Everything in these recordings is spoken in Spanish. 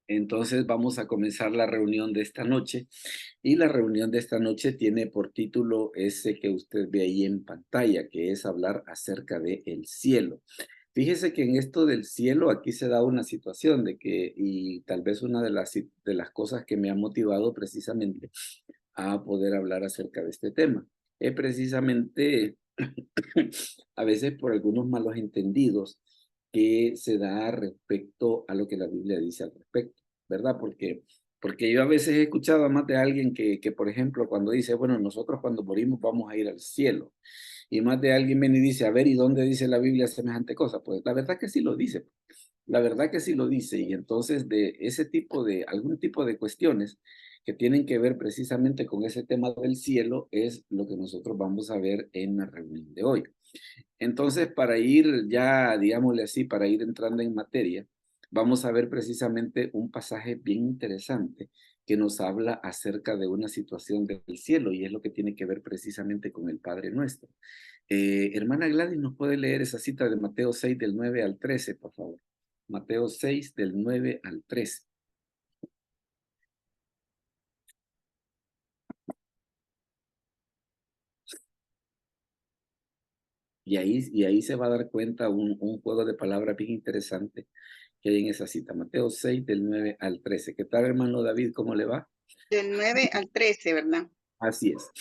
Entonces vamos a comenzar la reunión de esta noche y la reunión de esta noche tiene por título ese que usted ve ahí en pantalla, que es hablar acerca de el cielo. Fíjese que en esto del cielo aquí se da una situación de que, y tal vez una de las cosas que me ha motivado precisamente a poder hablar acerca de este tema, es precisamente a veces por algunos malos entendidos que se da respecto a lo que la Biblia dice al respecto, ¿verdad? Porque yo a veces he escuchado a más de alguien que, por ejemplo, cuando dice, bueno, nosotros cuando morimos vamos a ir al cielo, y más de alguien viene y dice, a ver, ¿y dónde dice la Biblia semejante cosa? Pues la verdad que sí lo dice, la verdad que sí lo dice, y entonces de ese tipo de, algún tipo de cuestiones que tienen que ver precisamente con ese tema del cielo es lo que nosotros vamos a ver en la reunión de hoy. Entonces, para ir ya, digámosle así, para ir entrando en materia, vamos a ver precisamente un pasaje bien interesante que nos habla acerca de una situación del cielo y es lo que tiene que ver precisamente con el Padre Nuestro. Hermana Gladys, ¿nos puede leer esa cita de Mateo 6 del 9 al 13, por favor? Mateo 6 del 9 al 13. Y ahí se va a dar cuenta un juego de palabras bien interesante que hay en esa cita. Mateo 6 del 9 al 13. ¿Qué tal, hermano David? ¿Cómo le va? Del 9 al 13, ¿verdad? Así es.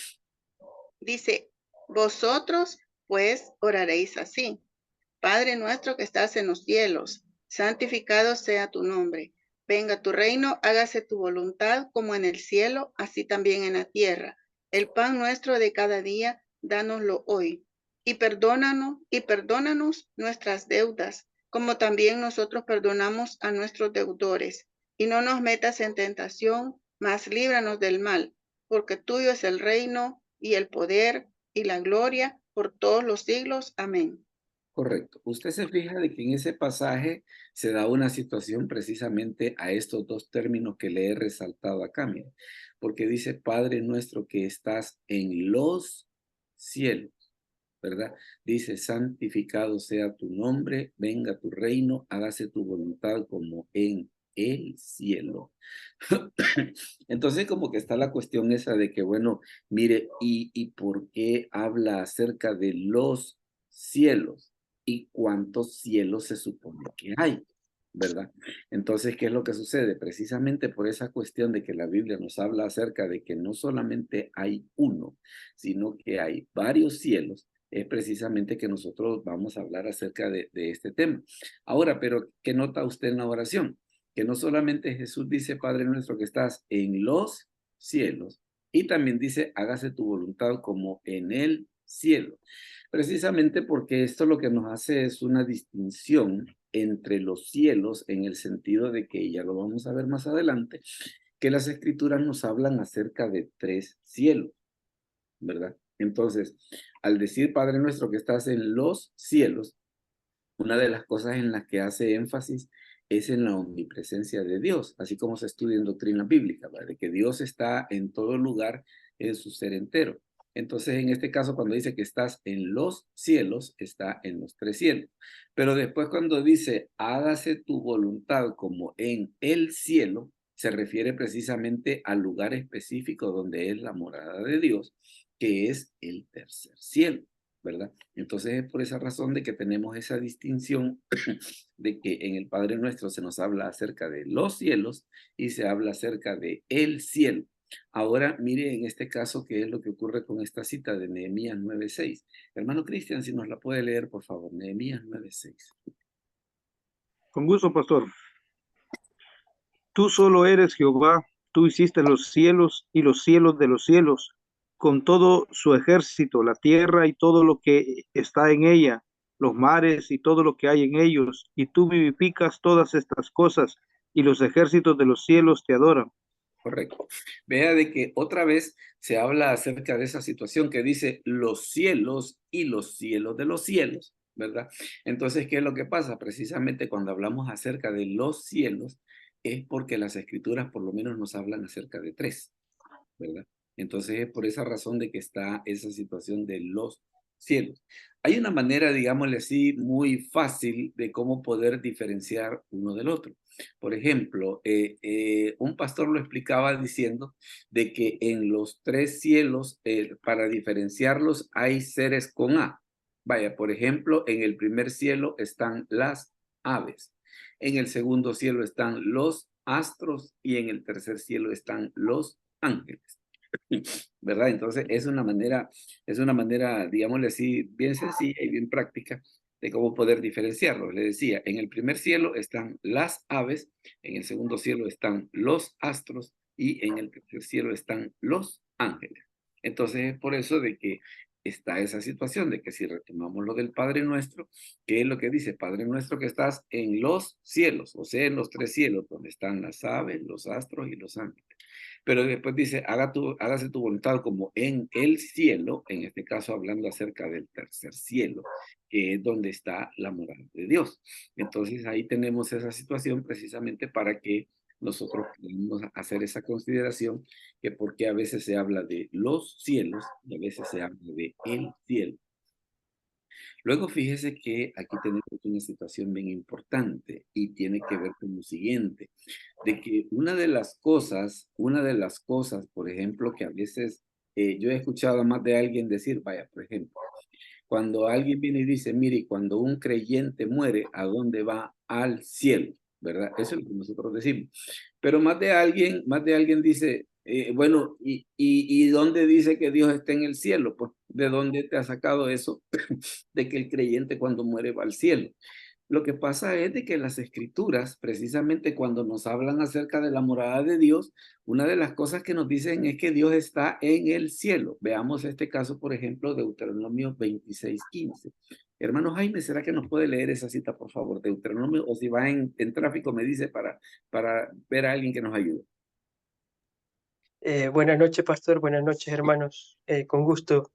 Dice, vosotros pues oraréis así. Padre nuestro que estás en los cielos, santificado sea tu nombre. Venga tu reino, hágase tu voluntad como en el cielo, así también en la tierra. El pan nuestro de cada día, dánoslo hoy. Y perdónanos nuestras deudas, como también nosotros perdonamos a nuestros deudores. Y no nos metas en tentación, mas líbranos del mal, porque tuyo es el reino y el poder y la gloria por todos los siglos. Amén. Correcto. Usted se fija de que en ese pasaje se da una situación precisamente a estos dos términos que le he resaltado acá, mire, porque dice, Padre nuestro que estás en los cielos, ¿verdad? Dice, santificado sea tu nombre, venga tu reino, hágase tu voluntad como en el cielo. Entonces, como que está la cuestión esa de que, bueno, mire, ¿y por qué habla acerca de los cielos? ¿Y cuántos cielos se supone que hay? ¿Verdad? Entonces, ¿qué es lo que sucede? Precisamente por esa cuestión de que la Biblia nos habla acerca de que no solamente hay uno, sino que hay varios cielos, es precisamente que nosotros vamos a hablar acerca de este tema. Ahora, pero ¿qué nota usted en la oración? Que no solamente Jesús dice, Padre nuestro que estás en los cielos, y también dice, hágase tu voluntad como en el cielo. Precisamente porque esto lo que nos hace es una distinción entre los cielos en el sentido de que, ya lo vamos a ver más adelante, que las escrituras nos hablan acerca de tres cielos, ¿verdad? Entonces, al decir Padre nuestro que estás en los cielos, una de las cosas en las que hace énfasis es en la omnipresencia de Dios, así como se estudia en doctrina bíblica, ¿verdad? De que Dios está en todo lugar en su ser entero. Entonces, en este caso, cuando dice que estás en los cielos, está en los tres cielos. Pero después cuando dice, hágase tu voluntad como en el cielo, se refiere precisamente al lugar específico donde es la morada de Dios, que es el tercer cielo, ¿verdad? Entonces es por esa razón de que tenemos esa distinción de que en el Padre Nuestro se nos habla acerca de los cielos y se habla acerca de el cielo. Ahora, mire en este caso qué es lo que ocurre con esta cita de Nehemías 9:6. Hermano Cristian, si nos la puede leer, por favor, Nehemías 9:6. Con gusto, pastor. Tú solo eres Jehová, tú hiciste los cielos y los cielos de los cielos, con todo su ejército, la tierra y todo lo que está en ella, los mares y todo lo que hay en ellos, y tú vivificas todas estas cosas, y los ejércitos de los cielos te adoran. Correcto. Vea de que otra vez se habla acerca de esa situación que dice los cielos y los cielos de los cielos, ¿verdad? Entonces, ¿qué es lo que pasa? Precisamente cuando hablamos acerca de los cielos, es porque las escrituras por lo menos nos hablan acerca de tres, ¿verdad? Entonces es por esa razón de que está esa situación de los cielos. Hay una manera, digámosle así, muy fácil de cómo poder diferenciar uno del otro. Por ejemplo, un pastor lo explicaba diciendo de que en los tres cielos, para diferenciarlos, hay seres con A. Vaya, por ejemplo, en el primer cielo están las aves, en el segundo cielo están los astros y en el tercer cielo están los ángeles. ¿Verdad? Entonces es una manera, digámosle así, bien sencilla y bien práctica de cómo poder diferenciarlos. Le decía, en el primer cielo están las aves, en el segundo cielo están los astros y en el tercer cielo están los ángeles. Entonces es por eso de que está esa situación de que si retomamos lo del Padre Nuestro, ¿qué es lo que dice? Padre Nuestro que estás en los cielos, o sea, en los tres cielos, donde están las aves, los astros y los ángeles. Pero después dice, hágase tu voluntad como en el cielo, en este caso hablando acerca del tercer cielo, que es donde está la morada de Dios. Entonces ahí tenemos esa situación precisamente para que nosotros podamos hacer esa consideración, que porque a veces se habla de los cielos y a veces se habla de el cielo. Luego fíjese que aquí tenemos una situación bien importante y tiene que ver con lo siguiente, de que una de las cosas, por ejemplo, que a veces yo he escuchado más de alguien decir, vaya, por ejemplo, cuando alguien viene y dice, mire, cuando un creyente muere, ¿a dónde va? Al cielo, ¿verdad? Eso es lo que nosotros decimos. Pero más de alguien dice, bueno, ¿y dónde dice que Dios está en el cielo? Pues, ¿de dónde te ha sacado eso de que el creyente cuando muere va al cielo? Lo que pasa es de que las escrituras, precisamente cuando nos hablan acerca de la morada de Dios, una de las cosas que nos dicen es que Dios está en el cielo. Veamos este caso, por ejemplo, Deuteronomio 26:15. Hermano Jaime, ¿será que nos puede leer esa cita, por favor? Deuteronomio, o si va en tráfico, me dice para ver a alguien que nos ayude. Buenas noches, pastor. Buenas noches, hermanos. Con gusto,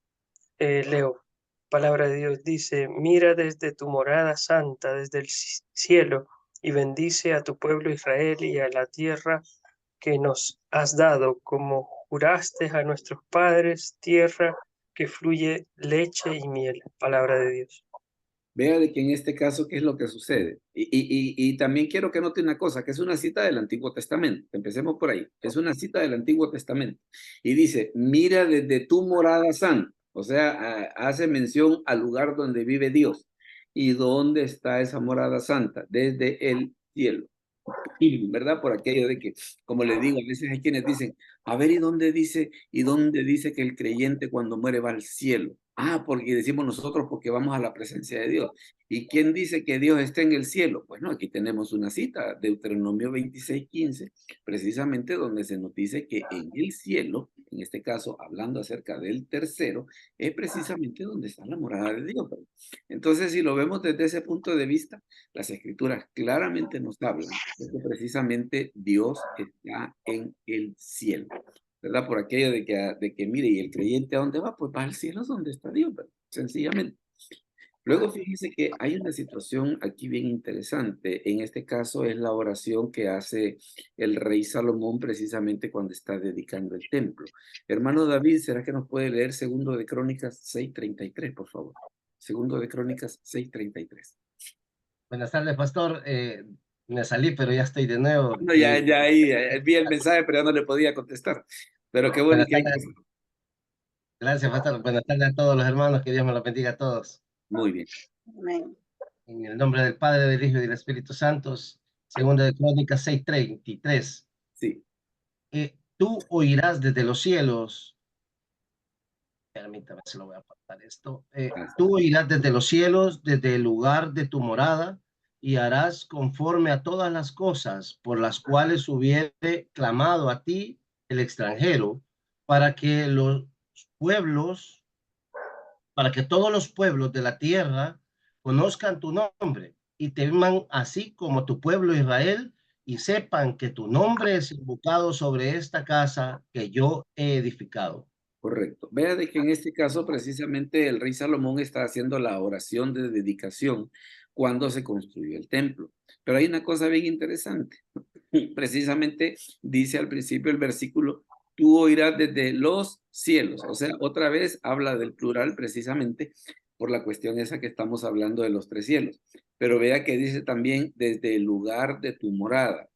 leo. Palabra de Dios dice, mira desde tu morada santa, desde el cielo, y bendice a tu pueblo Israel y a la tierra que nos has dado, como juraste a nuestros padres, tierra que fluye leche y miel. Palabra de Dios. Vea de que en este caso, ¿qué es lo que sucede? Y también quiero que note una cosa, que es una cita del Antiguo Testamento. Empecemos por ahí. Es una cita del Antiguo Testamento. Y dice, mira desde tu morada santa. O sea, hace mención al lugar donde vive Dios. ¿Y dónde está esa morada santa? Desde el cielo. ¿Verdad? Por aquello de que, como le digo, a veces hay quienes dicen, a ver, y dónde dice que el creyente cuando muere va al cielo? Ah, porque decimos nosotros porque vamos a la presencia de Dios. ¿Y quién dice que Dios está en el cielo? Bueno, aquí tenemos una cita, Deuteronomio 26:15, precisamente donde se nos dice que en el cielo, en este caso hablando acerca del tercero, es precisamente donde está la morada de Dios. Entonces, si lo vemos desde ese punto de vista, las escrituras claramente nos hablan de que precisamente Dios está en el cielo, ¿verdad? Por aquello de que mire, ¿y el creyente a dónde va? Pues va al cielo, es donde está Dios, ¿verdad? Sencillamente. Luego fíjese que hay una situación aquí bien interesante. En este caso es la oración que hace el rey Salomón precisamente cuando está dedicando el templo. Hermano David, ¿será que nos puede leer Segundo de Crónicas 6:33, por favor? Segundo de Crónicas 6:33. Buenas tardes, pastor. Me salí, pero ya estoy de nuevo. No, ya ahí vi el mensaje, pero ya no le podía contestar. Pero qué bueno Buenas que hay. tardes. Gracias, pastor. Buenas tardes a todos los hermanos. Que Dios me los bendiga a todos. Muy bien. Amén. En el nombre del Padre, del Hijo y del Espíritu Santo. Segunda de Crónicas 6:33. Sí. Tú oirás desde los cielos. Permítame, se lo voy a apartar esto. Tú oirás desde los cielos, desde el lugar de tu morada, y harás conforme a todas las cosas por las cuales hubiere clamado a ti el extranjero, para que los pueblos, para que todos los pueblos de la tierra conozcan tu nombre y teman así como tu pueblo Israel, y sepan que tu nombre es invocado sobre esta casa que yo he edificado. Correcto. Vea de que en este caso precisamente el rey Salomón está haciendo la oración de dedicación cuando se construyó el templo. Pero hay una cosa bien interesante. Precisamente dice al principio el versículo, tú oirás desde los cielos. O sea, otra vez habla del plural precisamente por la cuestión esa que estamos hablando de los 3 cielos. Pero vea que dice también desde el lugar de tu morada.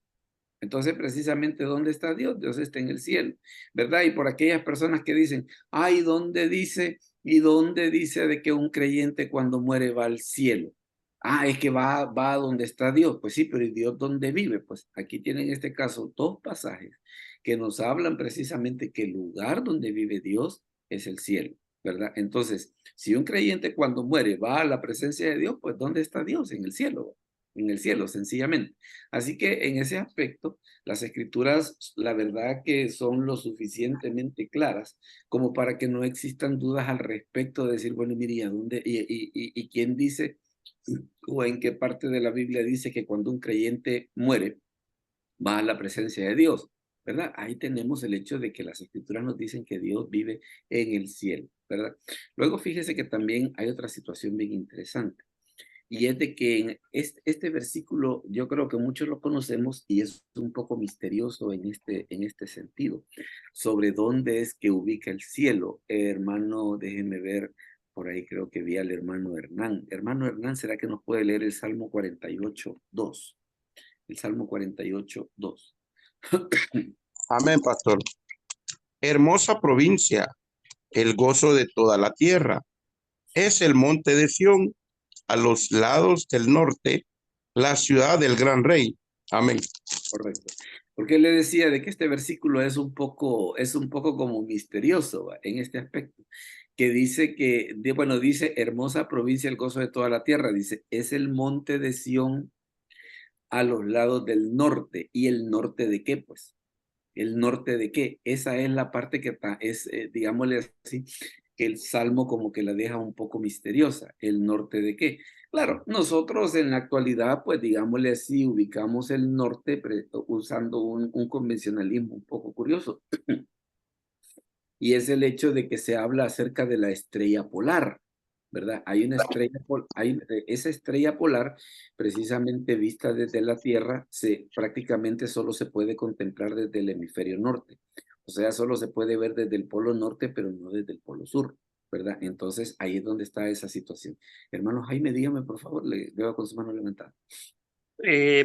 Entonces, precisamente, ¿dónde está Dios? Dios está en el cielo, ¿verdad? Y por aquellas personas que dicen, ay, ¿dónde dice? ¿Y dónde dice de que un creyente cuando muere va al cielo? Ah, es que va a donde está Dios. Pues sí, pero ¿y Dios dónde vive? Pues aquí tienen en este caso 2 pasajes que nos hablan precisamente que el lugar donde vive Dios es el cielo, ¿verdad? Entonces, si un creyente cuando muere va a la presencia de Dios, pues ¿dónde está Dios? En el cielo, sencillamente. Así que en ese aspecto, las escrituras, la verdad que son lo suficientemente claras como para que no existan dudas al respecto de decir, bueno, mire, ¿y a dónde? ¿Y quién dice o en qué parte de la Biblia dice que cuando un creyente muere, va a la presencia de Dios? ¿Verdad? Ahí tenemos el hecho de que las escrituras nos dicen que Dios vive en el cielo, ¿verdad? Luego fíjese que también hay otra situación bien interesante. Y es de que en este versículo yo creo que muchos lo conocemos y es un poco misterioso en este sentido, sobre dónde es que ubica el cielo. Hermano, déjeme ver, por ahí creo que vi al hermano Hernán. Hermano Hernán, ¿será que nos puede leer el Salmo 48:2? El Salmo 48:2. Amén, pastor. Hermosa provincia, el gozo de toda la tierra. Es el monte de Sión, a los lados del norte, la ciudad del gran rey. Amén. Correcto. Porque le decía de que este versículo es un poco como misterioso, ¿va? En este aspecto, que dice bueno, dice hermosa provincia, el gozo de toda la tierra, dice, es el monte de Sión a los lados del norte. ¿Y el norte de qué, pues? ¿El norte de qué? Esa es la parte que es, digámosle así, que el Salmo como que la deja un poco misteriosa. ¿El norte de qué? Claro, nosotros en la actualidad, pues digámosle así, ubicamos el norte usando un convencionalismo un poco curioso. Y es el hecho de que se habla acerca de la estrella polar, ¿verdad? Hay una estrella, esa estrella polar, precisamente vista desde la Tierra, prácticamente solo se puede contemplar desde el hemisferio norte. O sea, solo se puede ver desde el polo norte, pero no desde el polo sur, ¿verdad? Entonces, ahí es donde está esa situación. Hermano Jaime, dígame, por favor, le veo con su mano levantada.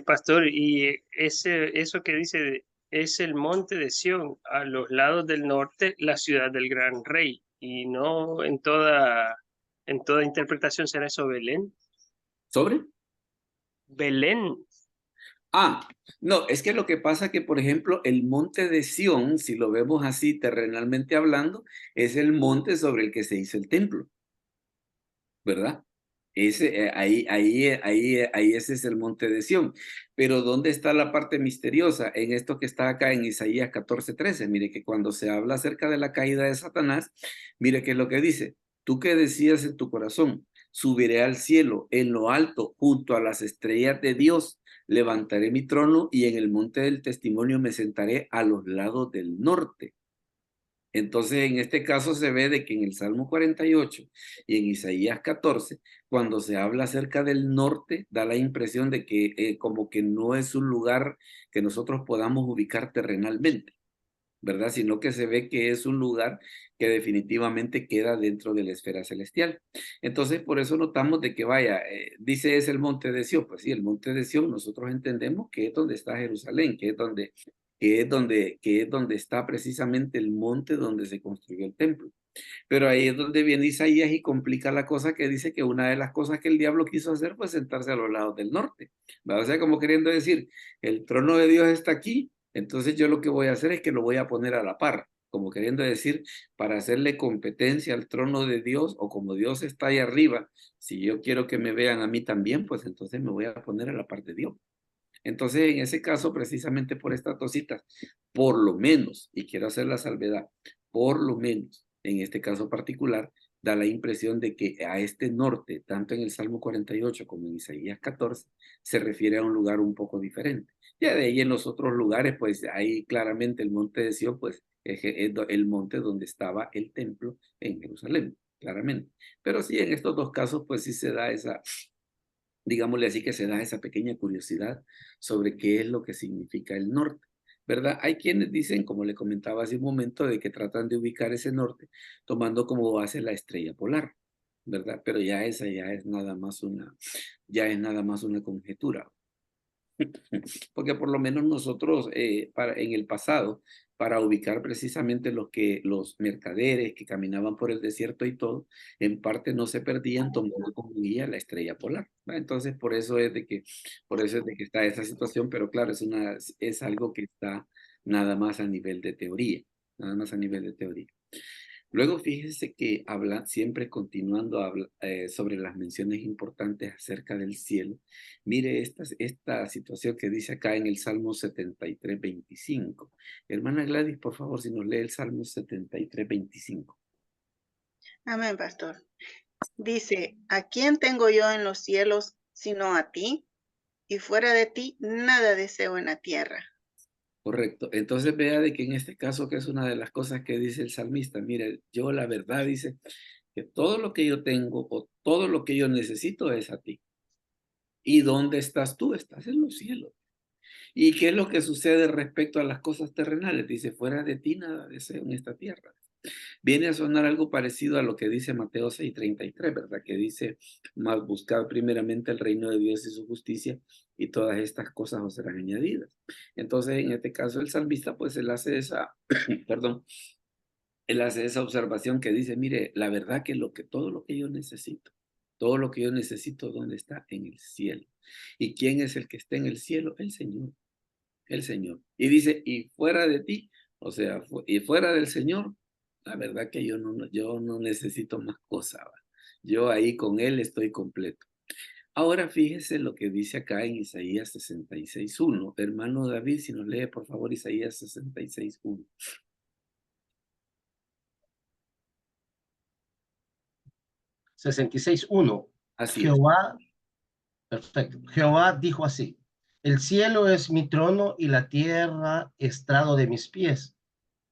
Pastor, y eso que dice es el monte de Sión, a los lados del norte, la ciudad del gran rey, y no en toda interpretación será eso Belén. ¿Sobre? Belén. Ah, no, es que lo que pasa que, por ejemplo, el monte de Sión, si lo vemos así terrenalmente hablando, es el monte sobre el que se hizo el templo, ¿verdad? Ahí ese es el monte de Sión. Pero ¿dónde está la parte misteriosa? En esto que está acá en Isaías 14:13. Mire que cuando se habla acerca de la caída de Satanás, mire que es lo que dice. Tú que decías en tu corazón, subiré al cielo, en lo alto, junto a las estrellas de Dios, levantaré mi trono y en el monte del testimonio me sentaré a los lados del norte. Entonces, en este caso se ve de que en el Salmo 48 y en Isaías 14, cuando se habla acerca del norte, da la impresión de que como que no es un lugar que nosotros podamos ubicar terrenalmente, ¿verdad? Sino que se ve que es un lugar que definitivamente queda dentro de la esfera celestial. Entonces, por eso notamos de que vaya, dice es el monte de Sión. Pues sí, el monte de Sión nosotros entendemos que es donde está Jerusalén, que es donde está precisamente el monte donde se construyó el templo. Pero ahí es donde viene Isaías y complica la cosa, que dice que una de las cosas que el diablo quiso hacer fue sentarse a los lados del norte, ¿verdad? O sea, como queriendo decir, el trono de Dios está aquí, entonces yo lo que voy a hacer es que lo voy a poner a la par, como queriendo decir, para hacerle competencia al trono de Dios, o como Dios está ahí arriba, si yo quiero que me vean a mí también, pues entonces me voy a poner a la par de Dios. Entonces, en ese caso, precisamente por estas cositas, por lo menos, y quiero hacer la salvedad, por lo menos, en este caso particular, da la impresión de que a este norte, tanto en el Salmo 48 como en Isaías 14, se refiere a un lugar un poco diferente. Ya de ahí en los otros lugares, pues ahí claramente el monte de Sion, pues es el monte donde estaba el templo en Jerusalén, claramente. Pero sí, en estos dos casos, pues sí se da esa, digámosle así, que se da esa pequeña curiosidad sobre qué es lo que significa el norte, ¿verdad? Hay quienes dicen, como le comentaba hace un momento, de que tratan de ubicar ese norte tomando como base la estrella polar, ¿verdad? Pero ya esa ya es nada más una conjetura. Porque por lo menos nosotros en el pasado, para ubicar precisamente los mercaderes que caminaban por el desierto y todo, en parte no se perdían tomando como guía la estrella polar, ¿va? Entonces por eso es de que está esa situación, pero claro, es algo que está nada más a nivel de teoría, nada más a nivel de teoría. Luego fíjese que habla, siempre continuando sobre las menciones importantes acerca del cielo. Mire esta situación que dice acá en el Salmo 73:25. Hermana Gladys, por favor, si nos lee el Salmo 73:25. Amén, pastor. Dice, ¿a quién tengo yo en los cielos sino a ti? Y fuera de ti nada deseo en la tierra. Correcto. Entonces vea de que en este caso, que es una de las cosas que dice el salmista, mire, yo la verdad dice que todo lo que yo tengo o todo lo que yo necesito es a ti. ¿Y dónde estás tú? Estás en los cielos. ¿Y qué es lo que sucede respecto a las cosas terrenales? Dice, fuera de ti nada deseo en esta tierra. Viene a sonar algo parecido a lo que dice Mateo 6:33, ¿verdad? Que dice, más buscad primeramente el reino de Dios y su justicia, y todas estas cosas os serán añadidas. Entonces, en este caso, el salmista, pues él hace esa, perdón, él hace esa observación que dice, mire, la verdad que todo lo que yo necesito, todo lo que yo necesito, ¿dónde está? En el cielo. ¿Y quién es el que está en el cielo? El Señor, el Señor. Y dice, y fuera de ti, o sea, y fuera del Señor, la verdad que yo no necesito más cosas. ¿Va? Yo ahí con Él estoy completo. Ahora fíjese lo que dice acá en Isaías 66:1. Hermano David, si nos lee por favor Isaías 66:1. 66:1. Así es, Jehová, perfecto. Jehová dijo así: el cielo es mi trono y la tierra estrado de mis pies.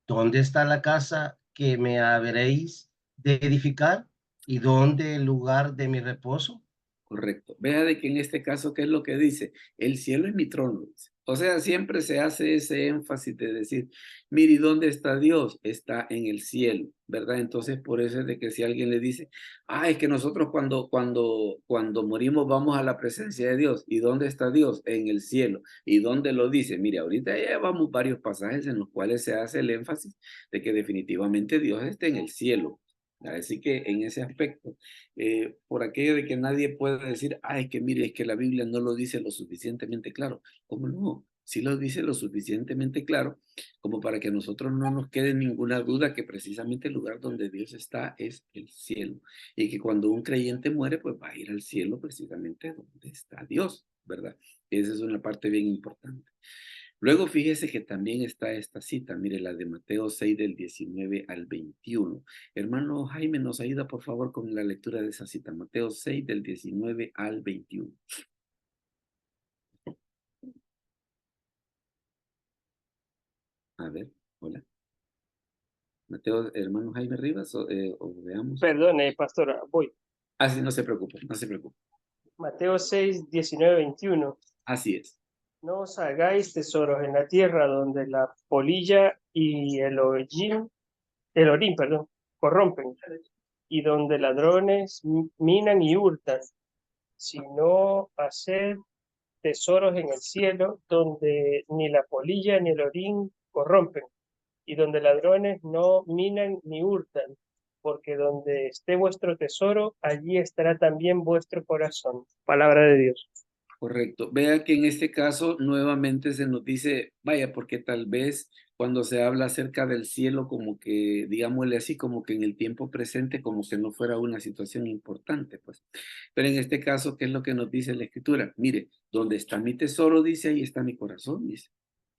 ¿Dónde está la casa que me habréis de edificar? ¿Y dónde el lugar de mi reposo? correcto. Vea de que en este caso, ¿qué es lo que dice? El cielo es mi trono, dice. O sea, siempre se hace ese énfasis de decir, mire, ¿y dónde está Dios? Está en el cielo, ¿verdad? Entonces, por eso es de que si alguien le dice, es que nosotros cuando morimos vamos a la presencia de Dios. ¿Y dónde está Dios? En el cielo. ¿Y dónde lo dice? Mire, ahorita ya vamos varios pasajes en los cuales se hace el énfasis de que definitivamente Dios está en el cielo. Así que en ese aspecto, por aquello de que nadie puede decir, es que mire, es que la Biblia no lo dice lo suficientemente claro. ¿Cómo no? Sí lo dice lo suficientemente claro como para que a nosotros no nos quede ninguna duda que precisamente el lugar donde Dios está es el cielo. Y que cuando un creyente muere, pues va a ir al cielo precisamente donde está Dios, ¿verdad? Esa es una parte bien importante. Luego fíjese que también está esta cita, mire, la de Mateo 6 del 19 al 21. Hermano Jaime, nos ayuda por favor con la lectura de esa cita, Mateo 6 del 19 al 21. A ver, hola. Mateo, hermano Jaime Rivas, o veamos. Perdone, pastora, voy. Sí, no se preocupe, no se preocupe. Mateo 6, 19, 21. Así es. No os hagáis tesoros en la tierra donde la polilla y el orín, corrompen, y donde ladrones minan y hurtan, sino hacer tesoros en el cielo donde ni la polilla ni el orín corrompen, y donde ladrones no minan ni hurtan, porque donde esté vuestro tesoro, allí estará también vuestro corazón. Palabra de Dios. Correcto. Vea que en este caso nuevamente se nos dice, vaya, porque tal vez cuando se habla acerca del cielo, como que, digámosle así, como que en el tiempo presente, como que no fuera una situación importante, pues. Pero en este caso, ¿qué es lo que nos dice la Escritura? Mire, donde está mi tesoro, dice, ahí está mi corazón, dice.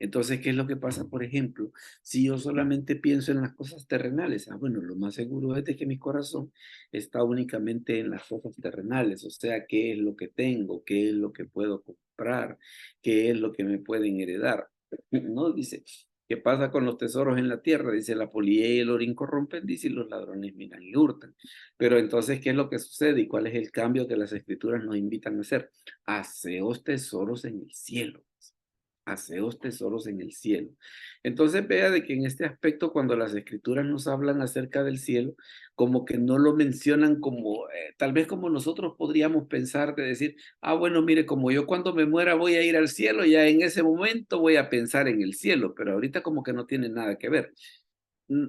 Entonces, ¿qué es lo que pasa, por ejemplo? Si yo solamente pienso en las cosas terrenales, bueno, lo más seguro es de que mi corazón está únicamente en las cosas terrenales, o sea, qué es lo que tengo, qué es lo que puedo comprar, qué es lo que me pueden heredar. No dice, ¿qué pasa con los tesoros en la tierra? Dice, la polilla y el orín corrompen, dice, y los ladrones miran y hurtan. Pero entonces, ¿qué es lo que sucede y cuál es el cambio que las escrituras nos invitan a hacer? Haceos tesoros en el cielo. haceos tesoros en el cielo. Entonces vea de que en este aspecto, cuando las escrituras nos hablan acerca del cielo, como que no lo mencionan como, tal vez como nosotros podríamos pensar de decir, ah, bueno, mire, como yo cuando me muera voy a ir al cielo, ya en ese momento voy a pensar en el cielo, pero ahorita como que no tiene nada que ver.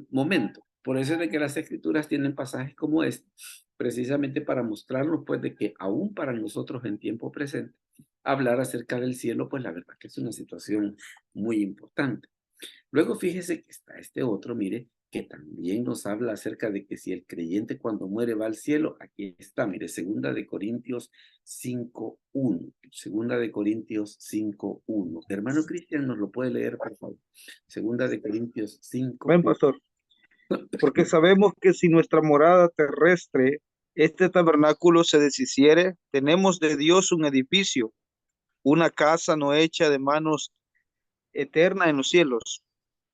Momento. Por eso es de que las escrituras tienen pasajes como este, precisamente para mostrarnos pues de que aún para nosotros en tiempo presente, hablar acerca del cielo, pues la verdad que es una situación muy importante. Luego fíjese que está este otro, mire, que también nos habla acerca de que si el creyente cuando muere va al cielo, aquí está, mire, segunda de Corintios 5:1, segunda de Corintios 5:1. Hermano Cristian, ¿nos lo puede leer, por favor? Segunda de Corintios 5. Ven, pastor. Porque sabemos que si nuestra morada terrestre, este tabernáculo se deshiciere, tenemos de Dios un edificio, una casa no hecha de manos, eterna en los cielos.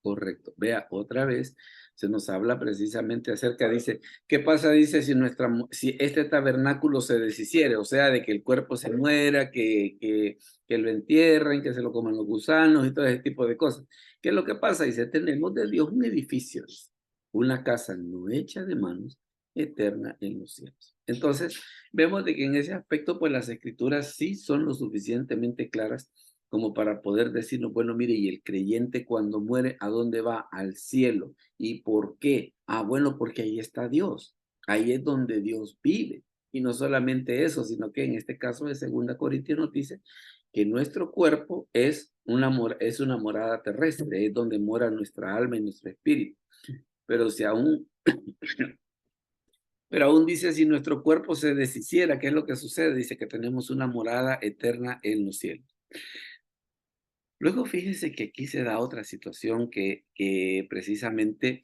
Correcto. Vea, otra vez se nos habla precisamente acerca, dice, ¿qué pasa? Dice, si este tabernáculo se deshiciere, o sea, de que el cuerpo se muera, que lo entierren, que se lo coman los gusanos y todo ese tipo de cosas. ¿Qué es lo que pasa? Dice, tenemos de Dios un edificio, una casa no hecha de manos, eterna en los cielos. Entonces, vemos de que en ese aspecto, pues las escrituras sí son lo suficientemente claras como para poder decirnos, bueno, mire, y el creyente cuando muere, ¿a dónde va? Al cielo. ¿Y por qué? Ah, bueno, porque ahí está Dios. Ahí es donde Dios vive. Y no solamente eso, sino que en este caso de 2 Corintios nos dice que nuestro cuerpo es una morada terrestre, es donde mora nuestra alma y nuestro espíritu. Pero si aún, pero aún dice, si nuestro cuerpo se deshiciera, ¿qué es lo que sucede? Dice que tenemos una morada eterna en los cielos. Luego fíjese que aquí se da otra situación que precisamente,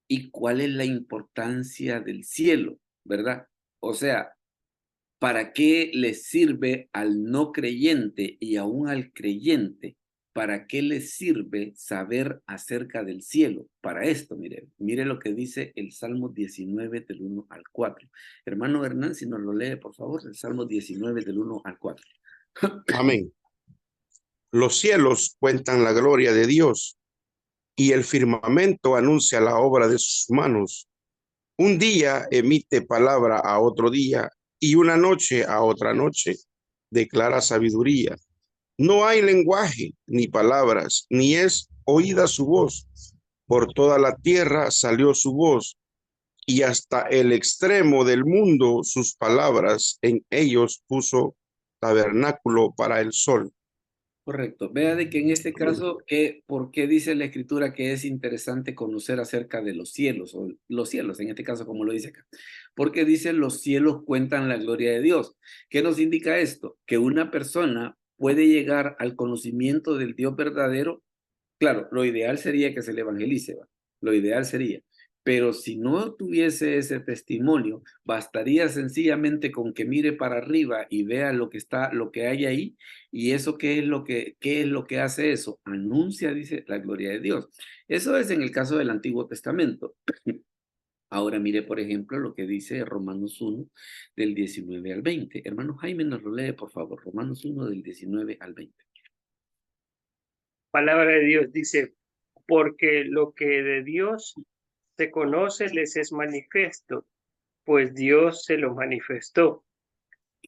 ¿y cuál es la importancia del cielo? ¿Verdad? O sea, ¿para qué le sirve al no creyente y aún al creyente? ¿Para qué le sirve saber acerca del cielo? Para esto, mire lo que dice el Salmo 19 del 1 al 4. Hermano Hernán, si nos lo lee, por favor, el Salmo 19 del 1 al 4. Amén. Los cielos cuentan la gloria de Dios y el firmamento anuncia la obra de sus manos. Un día emite palabra a otro día y una noche a otra noche declara sabiduría. No hay lenguaje ni palabras, ni es oída su voz. Por toda la tierra salió su voz y hasta el extremo del mundo sus palabras. En ellos puso tabernáculo para el sol. Correcto. Vea de que en este caso, ¿por qué dice la escritura que es interesante conocer acerca de los cielos, o los cielos, en este caso, como lo dice acá? Porque dice, los cielos cuentan la gloria de Dios. ¿Qué nos indica esto? Que una persona puede llegar al conocimiento del Dios verdadero. Claro, lo ideal sería que se le evangelice, ¿va? Lo ideal sería. Pero si no tuviese ese testimonio, bastaría sencillamente con que mire para arriba y vea lo que hay ahí, y eso qué es lo que hace eso, anuncia, dice, la gloria de Dios. Eso es en el caso del Antiguo Testamento. Ahora mire, por ejemplo, lo que dice Romanos 1, del 19 al 20. Hermano Jaime, nos lo lee, por favor. Romanos 1, del 19 al 20. Palabra de Dios dice, porque lo que de Dios se conoce les es manifiesto, pues Dios se lo manifestó,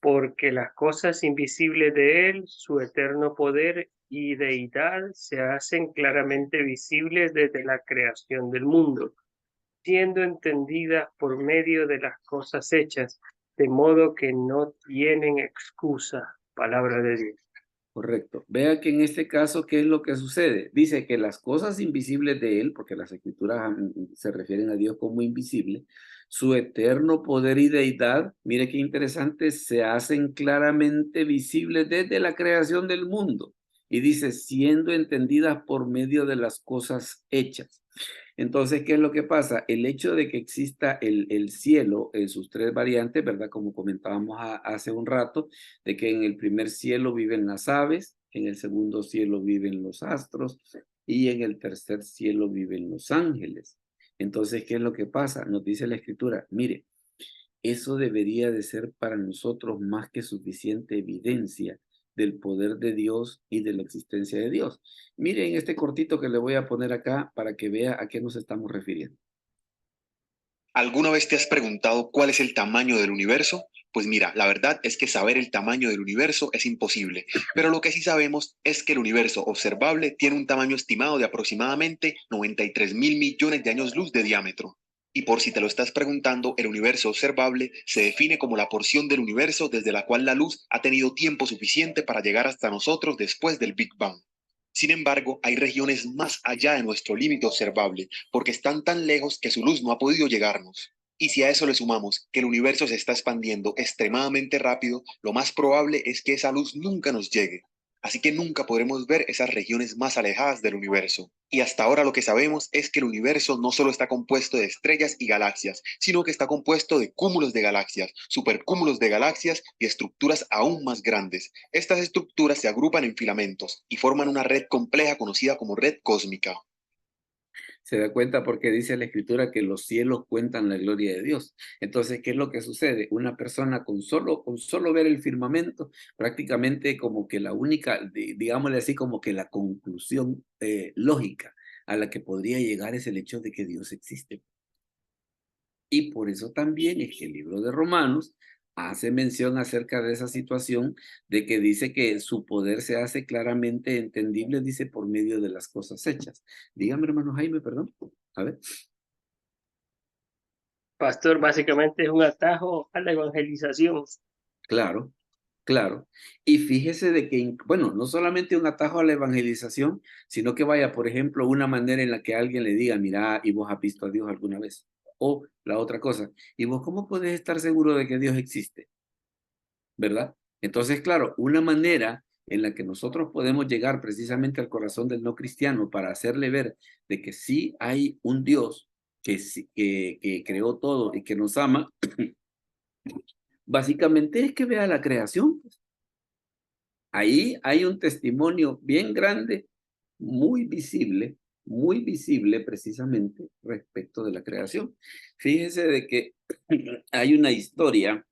porque las cosas invisibles de Él, su eterno poder y deidad, se hacen claramente visibles desde la creación del mundo, siendo entendidas por medio de las cosas hechas, de modo que no tienen excusa. Palabra de Dios. Correcto. Vea que en este caso, ¿qué es lo que sucede? Dice que las cosas invisibles de Él, porque las escrituras se refieren a Dios como invisible, su eterno poder y deidad, mire qué interesante, se hacen claramente visibles desde la creación del mundo. Y dice, siendo entendidas por medio de las cosas hechas. Entonces, ¿qué es lo que pasa? El hecho de que exista el cielo en sus tres variantes, ¿verdad? Como comentábamos hace un rato, de que en el primer cielo viven las aves, en el segundo cielo viven los astros y en el tercer cielo viven los ángeles. Entonces, ¿qué es lo que pasa? Nos dice la escritura, mire, eso debería de ser para nosotros más que suficiente evidencia del poder de Dios y de la existencia de Dios. Miren este cortito que le voy a poner acá para que vea a qué nos estamos refiriendo. ¿Alguna vez te has preguntado cuál es el tamaño del universo? Pues mira, la verdad es que saber el tamaño del universo es imposible, pero lo que sí sabemos es que el universo observable tiene un tamaño estimado de aproximadamente 93.000 millones de años luz de diámetro. Y por si te lo estás preguntando, el universo observable se define como la porción del universo desde la cual la luz ha tenido tiempo suficiente para llegar hasta nosotros después del Big Bang. Sin embargo, hay regiones más allá de nuestro límite observable, porque están tan lejos que su luz no ha podido llegarnos. Y si a eso le sumamos que el universo se está expandiendo extremadamente rápido, lo más probable es que esa luz nunca nos llegue. Así que nunca podremos ver esas regiones más alejadas del universo. Y hasta ahora lo que sabemos es que el universo no solo está compuesto de estrellas y galaxias, sino que está compuesto de cúmulos de galaxias, supercúmulos de galaxias y estructuras aún más grandes. Estas estructuras se agrupan en filamentos y forman una red compleja conocida como red cósmica. Se da cuenta porque dice la Escritura que los cielos cuentan la gloria de Dios. Entonces, ¿qué es lo que sucede? Una persona con solo ver el firmamento, prácticamente como que la única, digámosle así, como que la conclusión lógica a la que podría llegar es el hecho de que Dios existe. Y por eso también es que el libro de Romanos hace mención acerca de esa situación, de que dice que su poder se hace claramente entendible, dice, por medio de las cosas hechas. Dígame, hermano Jaime, perdón. A ver. Pastor, básicamente es un atajo a la evangelización. Claro, claro. Y fíjese de que, bueno, no solamente un atajo a la evangelización, sino que vaya, por ejemplo, una manera en la que alguien le diga, mira, ¿y vos has visto a Dios alguna vez? O la otra cosa, ¿y vos cómo podés estar seguro de que Dios existe? ¿Verdad? Entonces, claro, una manera en la que nosotros podemos llegar precisamente al corazón del no cristiano para hacerle ver de que sí hay un Dios que creó todo y que nos ama, básicamente es que vea la creación. Ahí hay un testimonio bien grande, muy visible precisamente respecto de la creación. Fíjese de que hay una historia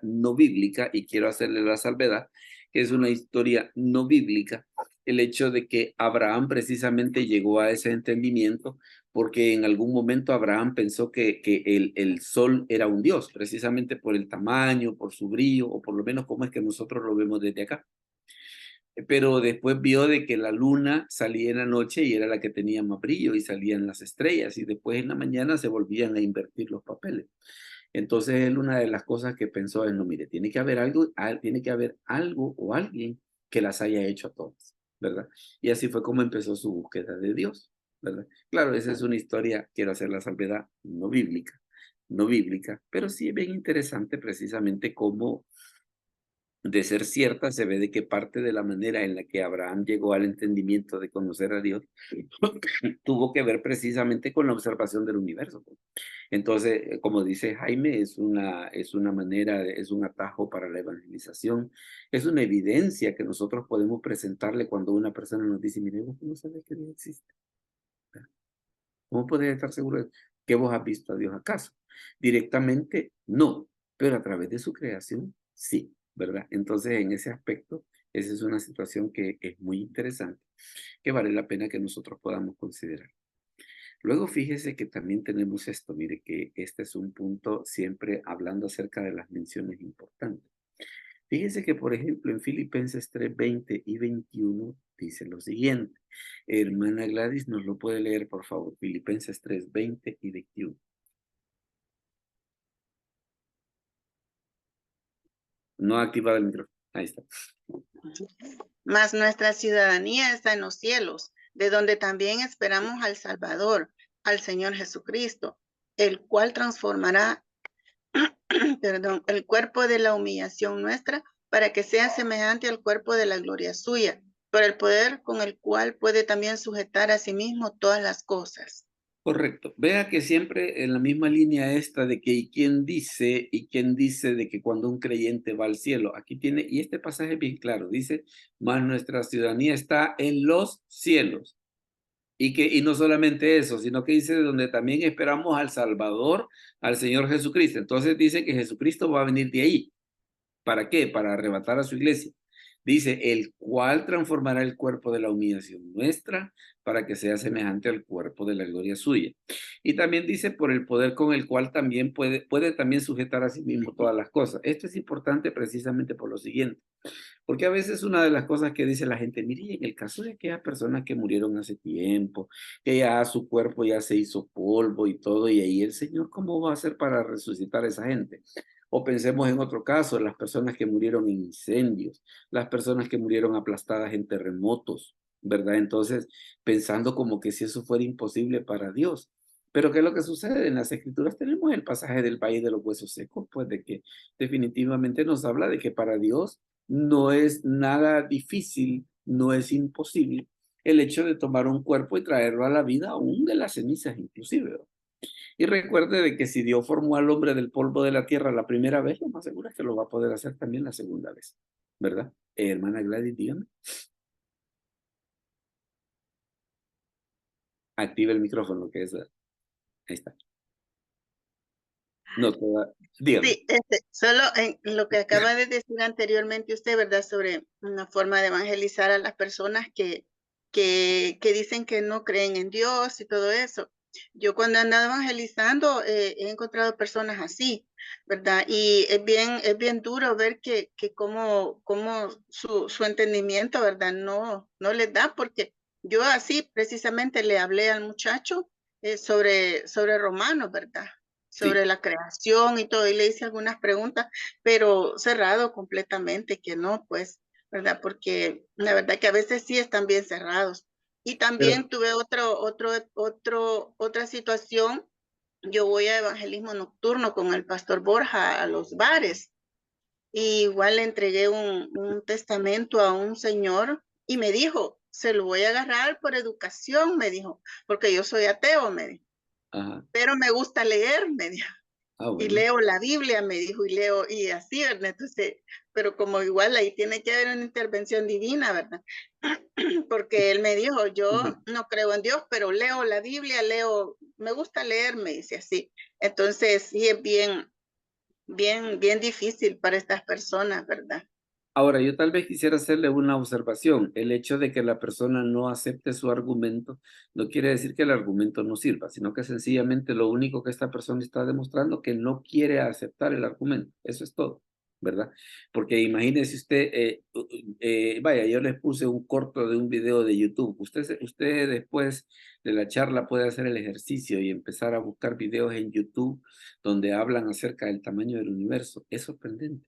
no bíblica, y quiero hacerle la salvedad, que es una historia no bíblica, el hecho de que Abraham precisamente llegó a ese entendimiento porque en algún momento Abraham pensó que el sol era un dios, precisamente por el tamaño, por su brillo, o por lo menos como es que nosotros lo vemos desde acá. Pero después vio de que la luna salía en la noche y era la que tenía más brillo, y salían las estrellas, y después en la mañana se volvían a invertir los papeles. Entonces él, una de las cosas que pensó es, no, mire, tiene que haber algo o alguien que las haya hecho a todas, ¿verdad? Y así fue como empezó su búsqueda de Dios, ¿verdad? Claro, esa es una historia, quiero hacer la salvedad, no bíblica, pero sí es bien interesante precisamente cómo, de ser cierta, se ve de que parte de la manera en la que Abraham llegó al entendimiento de conocer a Dios tuvo que ver precisamente con la observación del universo. Entonces, como dice Jaime, es una manera, es un atajo para la evangelización, es una evidencia que nosotros podemos presentarle cuando una persona nos dice, mire, vos no sabes que Dios existe. ¿Cómo podés estar seguro de que vos has visto a Dios acaso? Directamente, no, pero a través de su creación, sí, ¿verdad? Entonces, en ese aspecto, esa es una situación que es muy interesante, que vale la pena que nosotros podamos considerar. Luego fíjese que también tenemos esto, mire que este es un punto siempre hablando acerca de las menciones importantes. Fíjese que, por ejemplo, en Filipenses 3, 20 y 21 dice lo siguiente. Hermana Gladys, ¿nos lo puede leer, por favor? Filipenses 3, 20 y 21. No ha activado el micrófono. Ahí está. Mas nuestra ciudadanía está en los cielos, de donde también esperamos al Salvador, al Señor Jesucristo, el cual transformará, el cuerpo de la humillación nuestra para que sea semejante al cuerpo de la gloria suya, por el poder con el cual puede también sujetar a sí mismo todas las cosas. Correcto. Vea que siempre en la misma línea esta de que y quién dice de que cuando un creyente va al cielo, aquí tiene, y este pasaje es bien claro, dice, mas nuestra ciudadanía está en los cielos. Y no solamente eso, sino que dice de donde también esperamos al Salvador, al Señor Jesucristo. Entonces dice que Jesucristo va a venir de ahí. ¿Para qué? Para arrebatar a su iglesia. Dice, el cual transformará el cuerpo de la humillación nuestra para que sea semejante al cuerpo de la gloria suya. Y también dice, por el poder con el cual también puede también sujetar a sí mismo todas las cosas. Esto es importante precisamente por lo siguiente. Porque a veces una de las cosas que dice la gente, mire, en el caso de aquellas personas que murieron hace tiempo, que ya su cuerpo ya se hizo polvo y todo, y ahí el Señor, ¿cómo va a hacer para resucitar a esa gente? O pensemos en otro caso, las personas que murieron en incendios, las personas que murieron aplastadas en terremotos, ¿verdad? Entonces, pensando como que si eso fuera imposible para Dios. Pero ¿qué es lo que sucede? En las Escrituras tenemos el pasaje del Valle de los Huesos Secos, pues de que definitivamente nos habla de que para Dios no es nada difícil, no es imposible el hecho de tomar un cuerpo y traerlo a la vida, aún de las cenizas inclusive. Y recuerde de que si Dios formó al hombre del polvo de la tierra la primera vez, lo más seguro es que lo va a poder hacer también la segunda vez, ¿verdad? Hermana Gladys, dígame. Activa el micrófono, que es... Ahí está. No, dígame. Sí, solo en lo que acaba de decir anteriormente usted, ¿verdad? Sobre una forma de evangelizar a las personas que dicen que no creen en Dios y todo eso. Yo cuando he andado evangelizando he encontrado personas así, ¿verdad? Y es bien duro ver que como su entendimiento, ¿verdad? No les da, porque yo así precisamente le hablé al muchacho sobre Romanos, ¿verdad? Sobre Sí. la creación y todo, y le hice algunas preguntas, pero cerrado completamente, que no, pues, ¿verdad? Porque la verdad que a veces sí están bien cerrados. Y también tuve otra situación. Yo voy a evangelismo nocturno con el pastor Borja a los bares. Y igual le entregué un testamento a un señor y me dijo, se lo voy a agarrar por educación, me dijo, porque yo soy ateo, me dijo. Ajá. Pero me gusta leer, me dijo. Ah, Y bueno. leo la Biblia, me dijo, y leo, y así, ¿verdad? Entonces, pero como igual ahí tiene que haber una intervención divina, ¿verdad? Porque él me dijo, yo no creo en Dios, pero leo la Biblia, me gusta leer, me dice así. Entonces, sí es bien difícil para estas personas, ¿verdad? Ahora, yo tal vez quisiera hacerle una observación. El hecho de que la persona no acepte su argumento no quiere decir que el argumento no sirva, sino que sencillamente lo único que esta persona está demostrando que no quiere aceptar el argumento. Eso es todo, ¿verdad? Porque imagínese usted, vaya, yo les puse un corto de un video de YouTube. Usted después de la charla puede hacer el ejercicio y empezar a buscar videos en YouTube donde hablan acerca del tamaño del universo. Es sorprendente.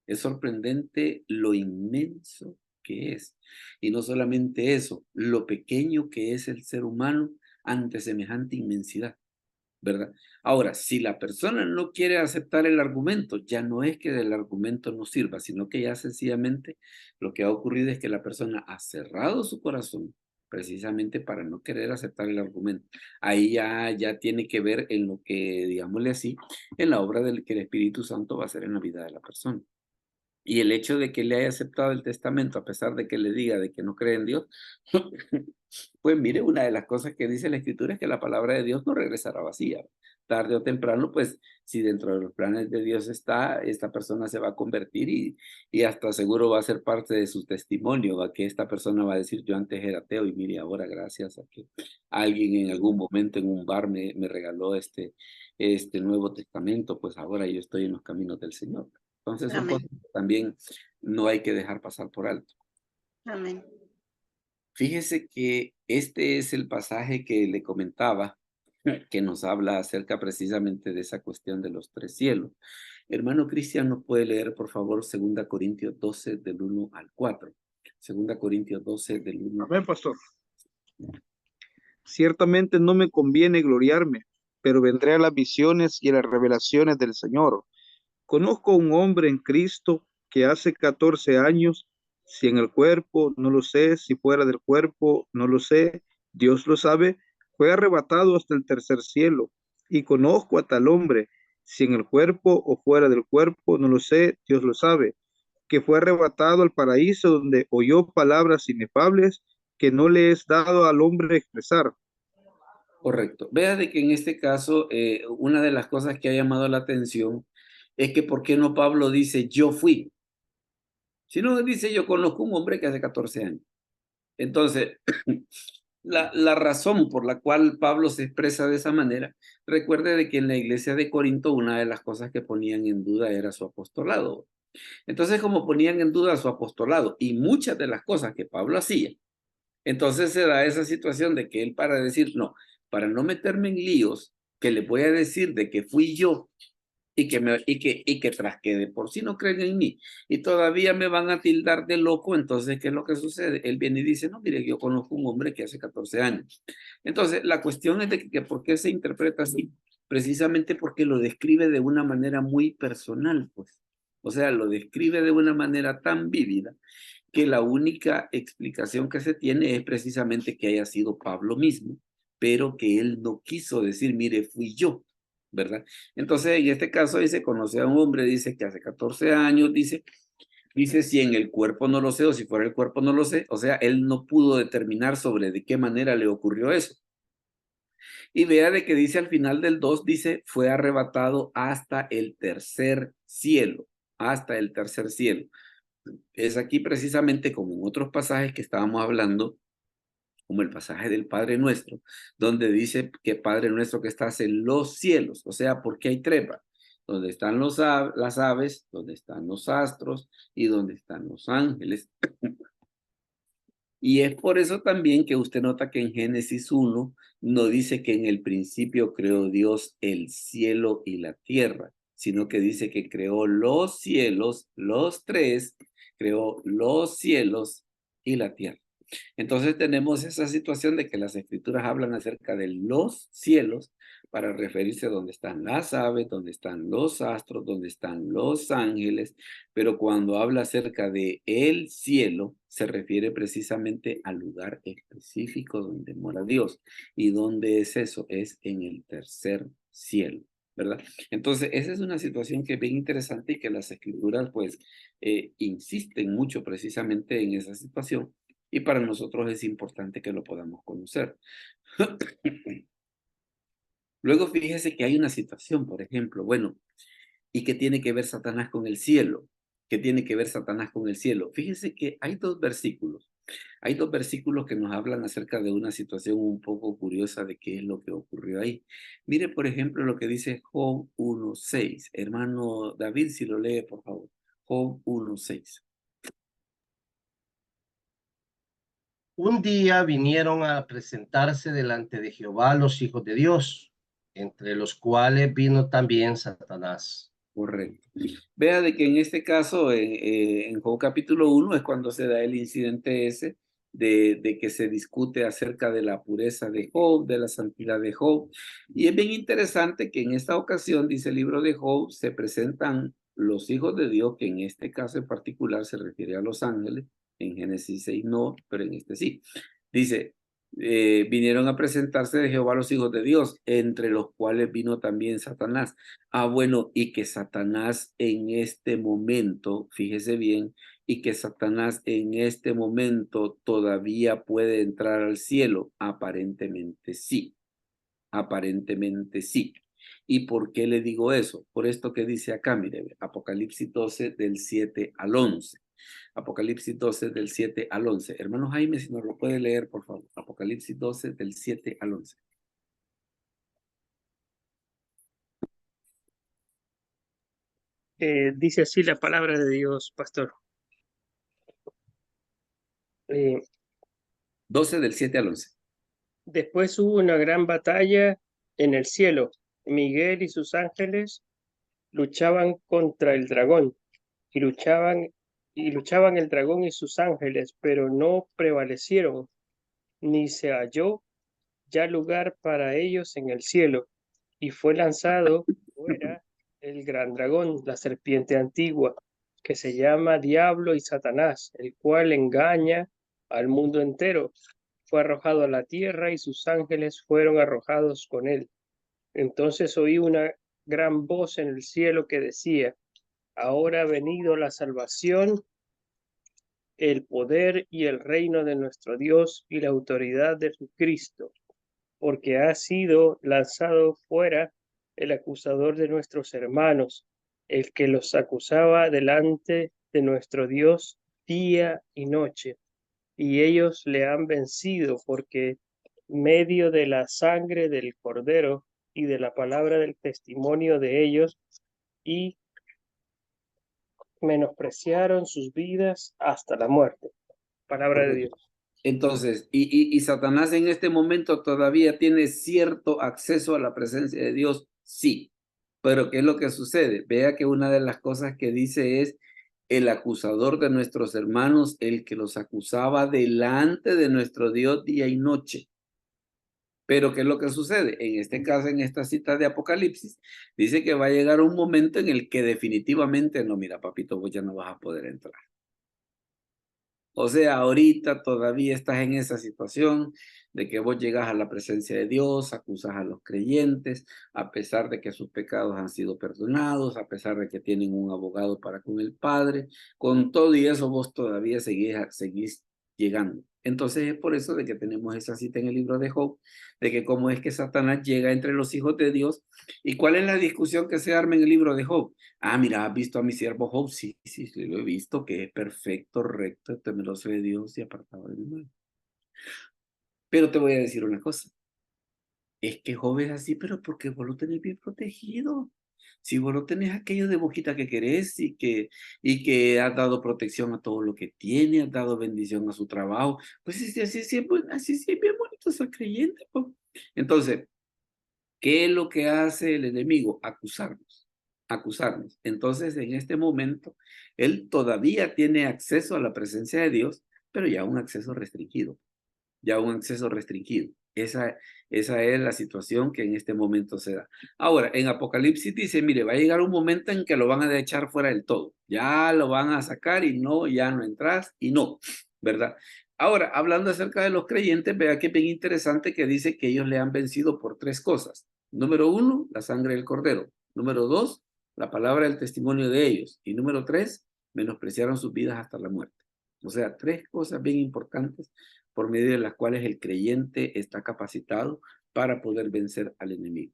Es sorprendente lo inmenso que es. Y no solamente eso, lo pequeño que es el ser humano ante semejante inmensidad, ¿verdad? Ahora, si la persona no quiere aceptar el argumento, ya no es que el argumento no sirva, sino que ya sencillamente lo que ha ocurrido es que la persona ha cerrado su corazón precisamente para no querer aceptar el argumento. Ahí ya tiene que ver en lo que, digámosle así, en la obra del que el Espíritu Santo va a hacer en la vida de la persona. Y el hecho de que le haya aceptado el testamento, a pesar de que le diga de que no cree en Dios, pues mire, una de las cosas que dice la Escritura es que la palabra de Dios no regresará vacía. Tarde o temprano, pues si dentro de los planes de Dios está, esta persona se va a convertir y hasta seguro va a ser parte de su testimonio, a que esta persona va a decir, yo antes era ateo y mire, ahora gracias a que alguien en algún momento en un bar me regaló este Nuevo Testamento, pues ahora yo estoy en los caminos del Señor. Entonces son Amén. cosas que también no hay que dejar pasar por alto. Amén. Fíjese que este es el pasaje que le comentaba, que nos habla acerca precisamente de esa cuestión de los tres cielos. Hermano Cristian, ¿nos puede leer, por favor, 2 Corintios 12, del 1 al 4? 2 Corintios 12, del 1 al 4. Amén, pastor. Ciertamente no me conviene gloriarme, pero vendré a las visiones y a las revelaciones del Señor. Conozco a un hombre en Cristo que hace 14 años, si en el cuerpo, no lo sé, si fuera del cuerpo, no lo sé, Dios lo sabe, fue arrebatado hasta el tercer cielo. Y conozco a tal hombre, si en el cuerpo o fuera del cuerpo, no lo sé, Dios lo sabe, que fue arrebatado al paraíso donde oyó palabras inefables que no le es dado al hombre expresar. Correcto. Vea de que en este caso, una de las cosas que ha llamado la atención es que ¿por qué no Pablo dice yo fui? sino dice, yo conozco un hombre que hace 14 años. Entonces, la razón por la cual Pablo se expresa de esa manera, recuerde de que en la iglesia de Corinto una de las cosas que ponían en duda era su apostolado. Entonces, como ponían en duda su apostolado y muchas de las cosas que Pablo hacía, entonces se da esa situación de que él para decir, no, para no meterme en líos, que le voy a decir de que fui yo y que tras que de por sí no creen en mí y todavía me van a tildar de loco, entonces, ¿qué es lo que sucede? Él viene y dice, no, mire, yo conozco un hombre que hace 14 años. Entonces, la cuestión es de que ¿por qué se interpreta así? Precisamente porque lo describe de una manera muy personal, pues. O sea, lo describe de una manera tan vívida que la única explicación que se tiene es precisamente que haya sido Pablo mismo, pero que él no quiso decir, mire, fui yo, ¿verdad? Entonces, en este caso dice, conoce a un hombre, dice que hace 14 años, dice si en el cuerpo no lo sé o si fuera el cuerpo no lo sé, o sea, él no pudo determinar sobre de qué manera le ocurrió eso. Y vea de que dice al final del 2, dice, fue arrebatado hasta el tercer cielo, hasta el tercer cielo. Es aquí precisamente como en otros pasajes que estábamos hablando, como el pasaje del Padre Nuestro, donde dice que Padre Nuestro que estás en los cielos, o sea, porque hay trepa, donde están las aves, donde están los astros y donde están los ángeles. Y es por eso también que usted nota que en Génesis 1 no dice que en el principio creó Dios el cielo y la tierra, sino que dice que creó los cielos, los tres, creó los cielos y la tierra. Entonces tenemos esa situación de que las escrituras hablan acerca de los cielos para referirse a donde están las aves, donde están los astros, donde están los ángeles, pero cuando habla acerca de el cielo, se refiere precisamente al lugar específico donde mora Dios. ¿Y dónde es eso? Es en el tercer cielo, ¿verdad? Entonces, esa es una situación que es bien interesante y que las escrituras, pues, insisten mucho precisamente en esa situación. Y para nosotros es importante que lo podamos conocer. Luego fíjese que hay una situación, por ejemplo, bueno, ¿y qué tiene que ver Satanás con el cielo? ¿Qué tiene que ver Satanás con el cielo? Fíjese que hay dos versículos. Hay dos versículos que nos hablan acerca de una situación un poco curiosa de qué es lo que ocurrió ahí. Mire, por ejemplo, lo que dice Job 1:6. Hermano David, si lo lee, por favor. Job 1:6. Un día vinieron a presentarse delante de Jehová los hijos de Dios, entre los cuales vino también Satanás. Correcto. Vea de que en este caso, en Job capítulo 1 es cuando se da el incidente ese de que se discute acerca de la pureza de Job, de la santidad de Job. Y es bien interesante que en esta ocasión, dice el libro de Job, se presentan los hijos de Dios, que en este caso en particular se refiere a los ángeles. En Génesis 6 no, pero en este sí. Dice, vinieron a presentarse de Jehová los hijos de Dios, entre los cuales vino también Satanás. Ah, bueno, y que Satanás en este momento, fíjese bien, y que Satanás en este momento todavía puede entrar al cielo. Aparentemente sí, aparentemente sí. ¿Y por qué le digo eso? Por esto que dice acá, mire, Apocalipsis 12 del 7 al 11. Apocalipsis 12 del 7 al 11. Hermano Jaime, si nos lo puede leer, por favor. Apocalipsis 12 del 7 al 11. Dice así la palabra de Dios, pastor. 12 del 7 al 11. Después hubo una gran batalla en el cielo. Miguel y sus ángeles luchaban contra el dragón y luchaban el dragón y sus ángeles, pero no prevalecieron, ni se halló ya lugar para ellos en el cielo, y fue lanzado fuera el gran dragón, la serpiente antigua, que se llama Diablo y Satanás, el cual engaña al mundo entero. Fue arrojado a la tierra y sus ángeles fueron arrojados con él. Entonces oí una gran voz en el cielo que decía: ahora ha venido la salvación, el poder y el reino de nuestro Dios y la autoridad de su Cristo, porque ha sido lanzado fuera el acusador de nuestros hermanos, el que los acusaba delante de nuestro Dios día y noche, y ellos le han vencido porque medio de la sangre del Cordero y de la palabra del testimonio de ellos, y menospreciaron sus vidas hasta la muerte. Palabra de Correcto. Dios. Entonces, y Satanás en este momento todavía tiene cierto acceso a la presencia de Dios, sí. Pero ¿qué es lo que sucede? Vea que una de las cosas que dice es el acusador de nuestros hermanos, el que los acusaba delante de nuestro Dios día y noche. Pero ¿qué es lo que sucede? En este caso, en esta cita de Apocalipsis, dice que va a llegar un momento en el que definitivamente no, mira, papito, vos ya no vas a poder entrar. O sea, ahorita todavía estás en esa situación de que vos llegas a la presencia de Dios, acusas a los creyentes, a pesar de que sus pecados han sido perdonados, a pesar de que tienen un abogado para con el Padre, con todo y eso vos todavía seguís llegando. Entonces es por eso de que tenemos esa cita en el libro de Job, de que cómo es que Satanás llega entre los hijos de Dios y cuál es la discusión que se arma en el libro de Job. Ah, mira, ¿has visto a mi siervo Job? Sí, sí, sí, lo he visto, que es perfecto, recto, temeroso de Dios y apartado del mal. Pero te voy a decir una cosa. Es que Job es así, pero porque vos lo tenés bien protegido. Si vos lo tenés aquello de boquita que querés y que has dado protección a todo lo que tiene, has dado bendición a su trabajo, pues así sí es bien bonito ser creyente, pues. Entonces, ¿qué es lo que hace el enemigo? Acusarnos, acusarnos. Entonces, en este momento, él todavía tiene acceso a la presencia de Dios, pero ya un acceso restringido, ya un acceso restringido. Esa es la situación que en este momento se da. Ahora, en Apocalipsis dice, mire, va a llegar un momento en que lo van a echar fuera del todo. Ya lo van a sacar y no, ya no entras y no, ¿verdad? Ahora, hablando acerca de los creyentes, vea que es bien interesante que dice que ellos le han vencido por tres cosas. Número uno, la sangre del cordero. Número dos, la palabra del testimonio de ellos. Y número tres, menospreciaron sus vidas hasta la muerte. O sea, tres cosas bien importantes por medio de las cuales el creyente está capacitado para poder vencer al enemigo.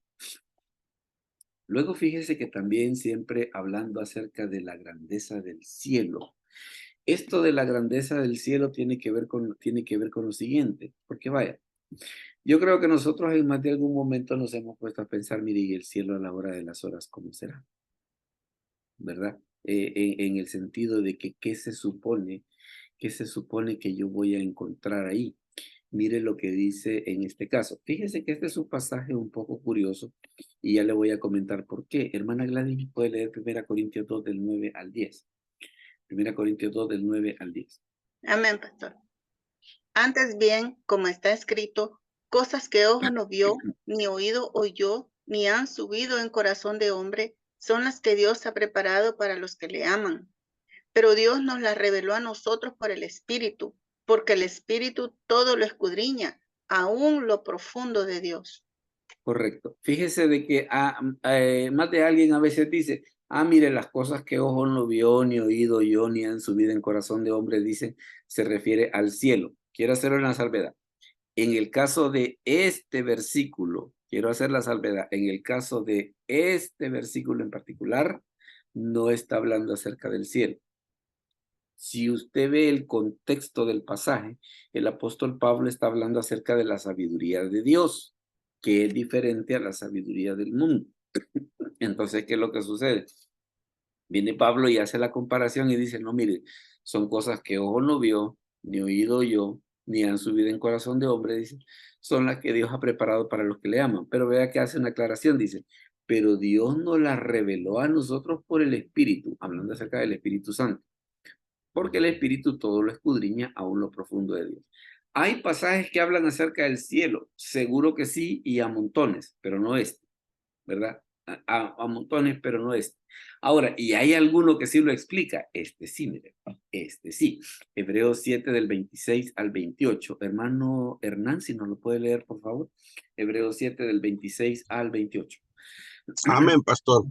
Luego fíjese que también siempre hablando acerca de la grandeza del cielo. Esto de la grandeza del cielo tiene que ver con lo siguiente, porque vaya, yo creo que nosotros en más de algún momento nos hemos puesto a pensar, mire, y el cielo a la hora de las horas, ¿cómo será? ¿Verdad? En el sentido de que, ¿qué se supone que yo voy a encontrar ahí? Mire lo que dice en este caso. Fíjese que este es un pasaje un poco curioso y ya le voy a comentar por qué. Hermana Gladys, puede leer 1 Corintios 2 del 9 al 10. 1 Corintios 2 del 9 al 10. Amén, pastor. Antes bien, como está escrito, cosas que ojo no vio, ni oído oyó, ni han subido en corazón de hombre, son las que Dios ha preparado para los que le aman. Pero Dios nos las reveló a nosotros por el Espíritu, porque el Espíritu todo lo escudriña, aún lo profundo de Dios. Correcto. Fíjese de que más de alguien a veces dice, mire, las cosas que ojo no vio, ni oído yo, ni han subido en corazón de hombre, dicen, se refiere al cielo. Quiero hacer una salvedad. En el caso de este versículo, quiero hacer la salvedad, en el caso de este versículo en particular, no está hablando acerca del cielo. Si usted ve el contexto del pasaje, el apóstol Pablo está hablando acerca de la sabiduría de Dios, que es diferente a la sabiduría del mundo. Entonces, ¿qué es lo que sucede? Viene Pablo y hace la comparación y dice, no, mire, son cosas que ojo no vio, ni oído yo, ni han subido en corazón de hombre, dice, son las que Dios ha preparado para los que le aman. Pero vea que hace una aclaración, dice, pero Dios nos las reveló a nosotros por el Espíritu, hablando acerca del Espíritu Santo, porque el Espíritu todo lo escudriña aún lo profundo de Dios. Hay pasajes que hablan acerca del cielo, seguro que sí, y a montones, pero no este, ¿verdad? A montones, pero no este. Ahora, y hay alguno que sí lo explica, este sí, mire, este sí. Hebreos 7 del 26 al 28. Hermano Hernán, si nos lo puede leer, por favor. Hebreos 7 del 26 al 28. Amén, pastor.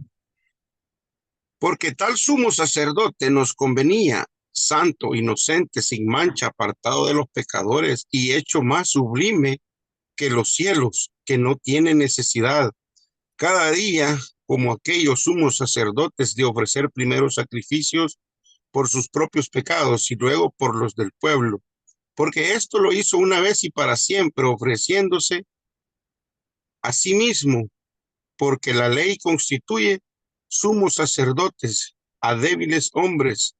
Porque tal sumo sacerdote nos convenía, santo, inocente, sin mancha, apartado de los pecadores y hecho más sublime que los cielos, que no tiene necesidad cada día, como aquellos sumos sacerdotes, de ofrecer primeros sacrificios por sus propios pecados y luego por los del pueblo, porque esto lo hizo una vez y para siempre, ofreciéndose a sí mismo, porque la ley constituye sumos sacerdotes a débiles hombres,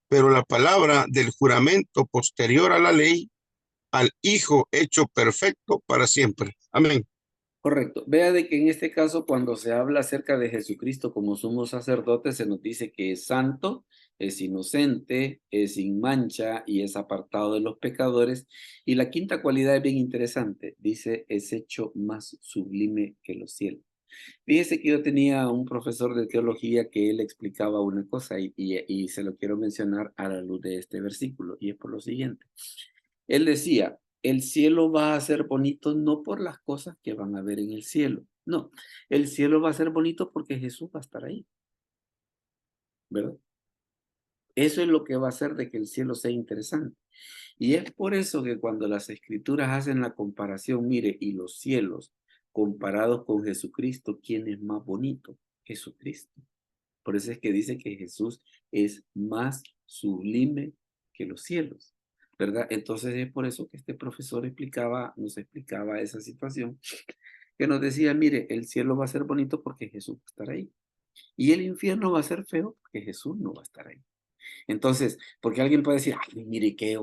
pero la palabra del juramento posterior a la ley, al Hijo hecho perfecto para siempre. Amén. Correcto. Vea de que en este caso, cuando se habla acerca de Jesucristo como sumo sacerdote, se nos dice que es santo, es inocente, es sin mancha y es apartado de los pecadores. Y la quinta cualidad es bien interesante. Dice, es hecho más sublime que los cielos. Fíjese que yo tenía un profesor de teología que él explicaba una cosa y se lo quiero mencionar a la luz de este versículo, y es por lo siguiente. Él decía, el cielo va a ser bonito no por las cosas que van a ver en el cielo, no, el cielo va a ser bonito porque Jesús va a estar ahí, ¿verdad? Eso es lo que va a hacer de que el cielo sea interesante. Y es por eso que cuando las escrituras hacen la comparación, mire, y los cielos comparados con Jesucristo, ¿quién es más bonito? Jesucristo. Por eso es que dice que Jesús es más sublime que los cielos, ¿verdad? Entonces es por eso que este profesor nos explicaba esa situación, que nos decía, mire, el cielo va a ser bonito porque Jesús va a estar ahí. Y el infierno va a ser feo porque Jesús no va a estar ahí. Entonces, porque alguien puede decir, ay, mire, qué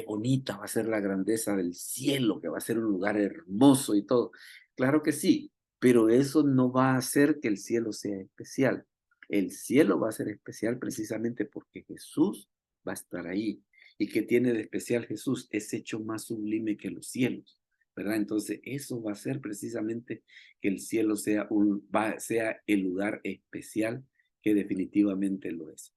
bonita va a ser la grandeza del cielo, que va a ser un lugar hermoso y todo. Claro que sí, pero eso no va a hacer que el cielo sea especial. El cielo va a ser especial precisamente porque Jesús va a estar ahí. ¿Y qué tiene de especial Jesús? Es hecho más sublime que los cielos, ¿verdad? Entonces, eso va a ser precisamente que el cielo sea el lugar especial que definitivamente lo es.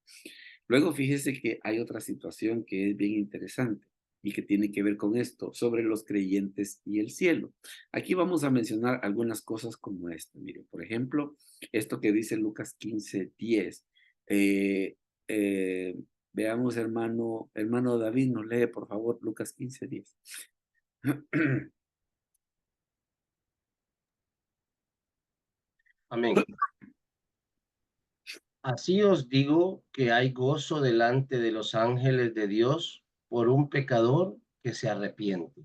Luego fíjese que hay otra situación que es bien interesante y que tiene que ver con esto, sobre los creyentes y el cielo. Aquí vamos a mencionar algunas cosas como esta. Mire, por ejemplo, esto que dice Lucas 15:10. Eh, eh, veamos, hermano David, nos lee, por favor, Lucas 15:10. Amén. Así os digo que hay gozo delante de los ángeles de Dios por un pecador que se arrepiente.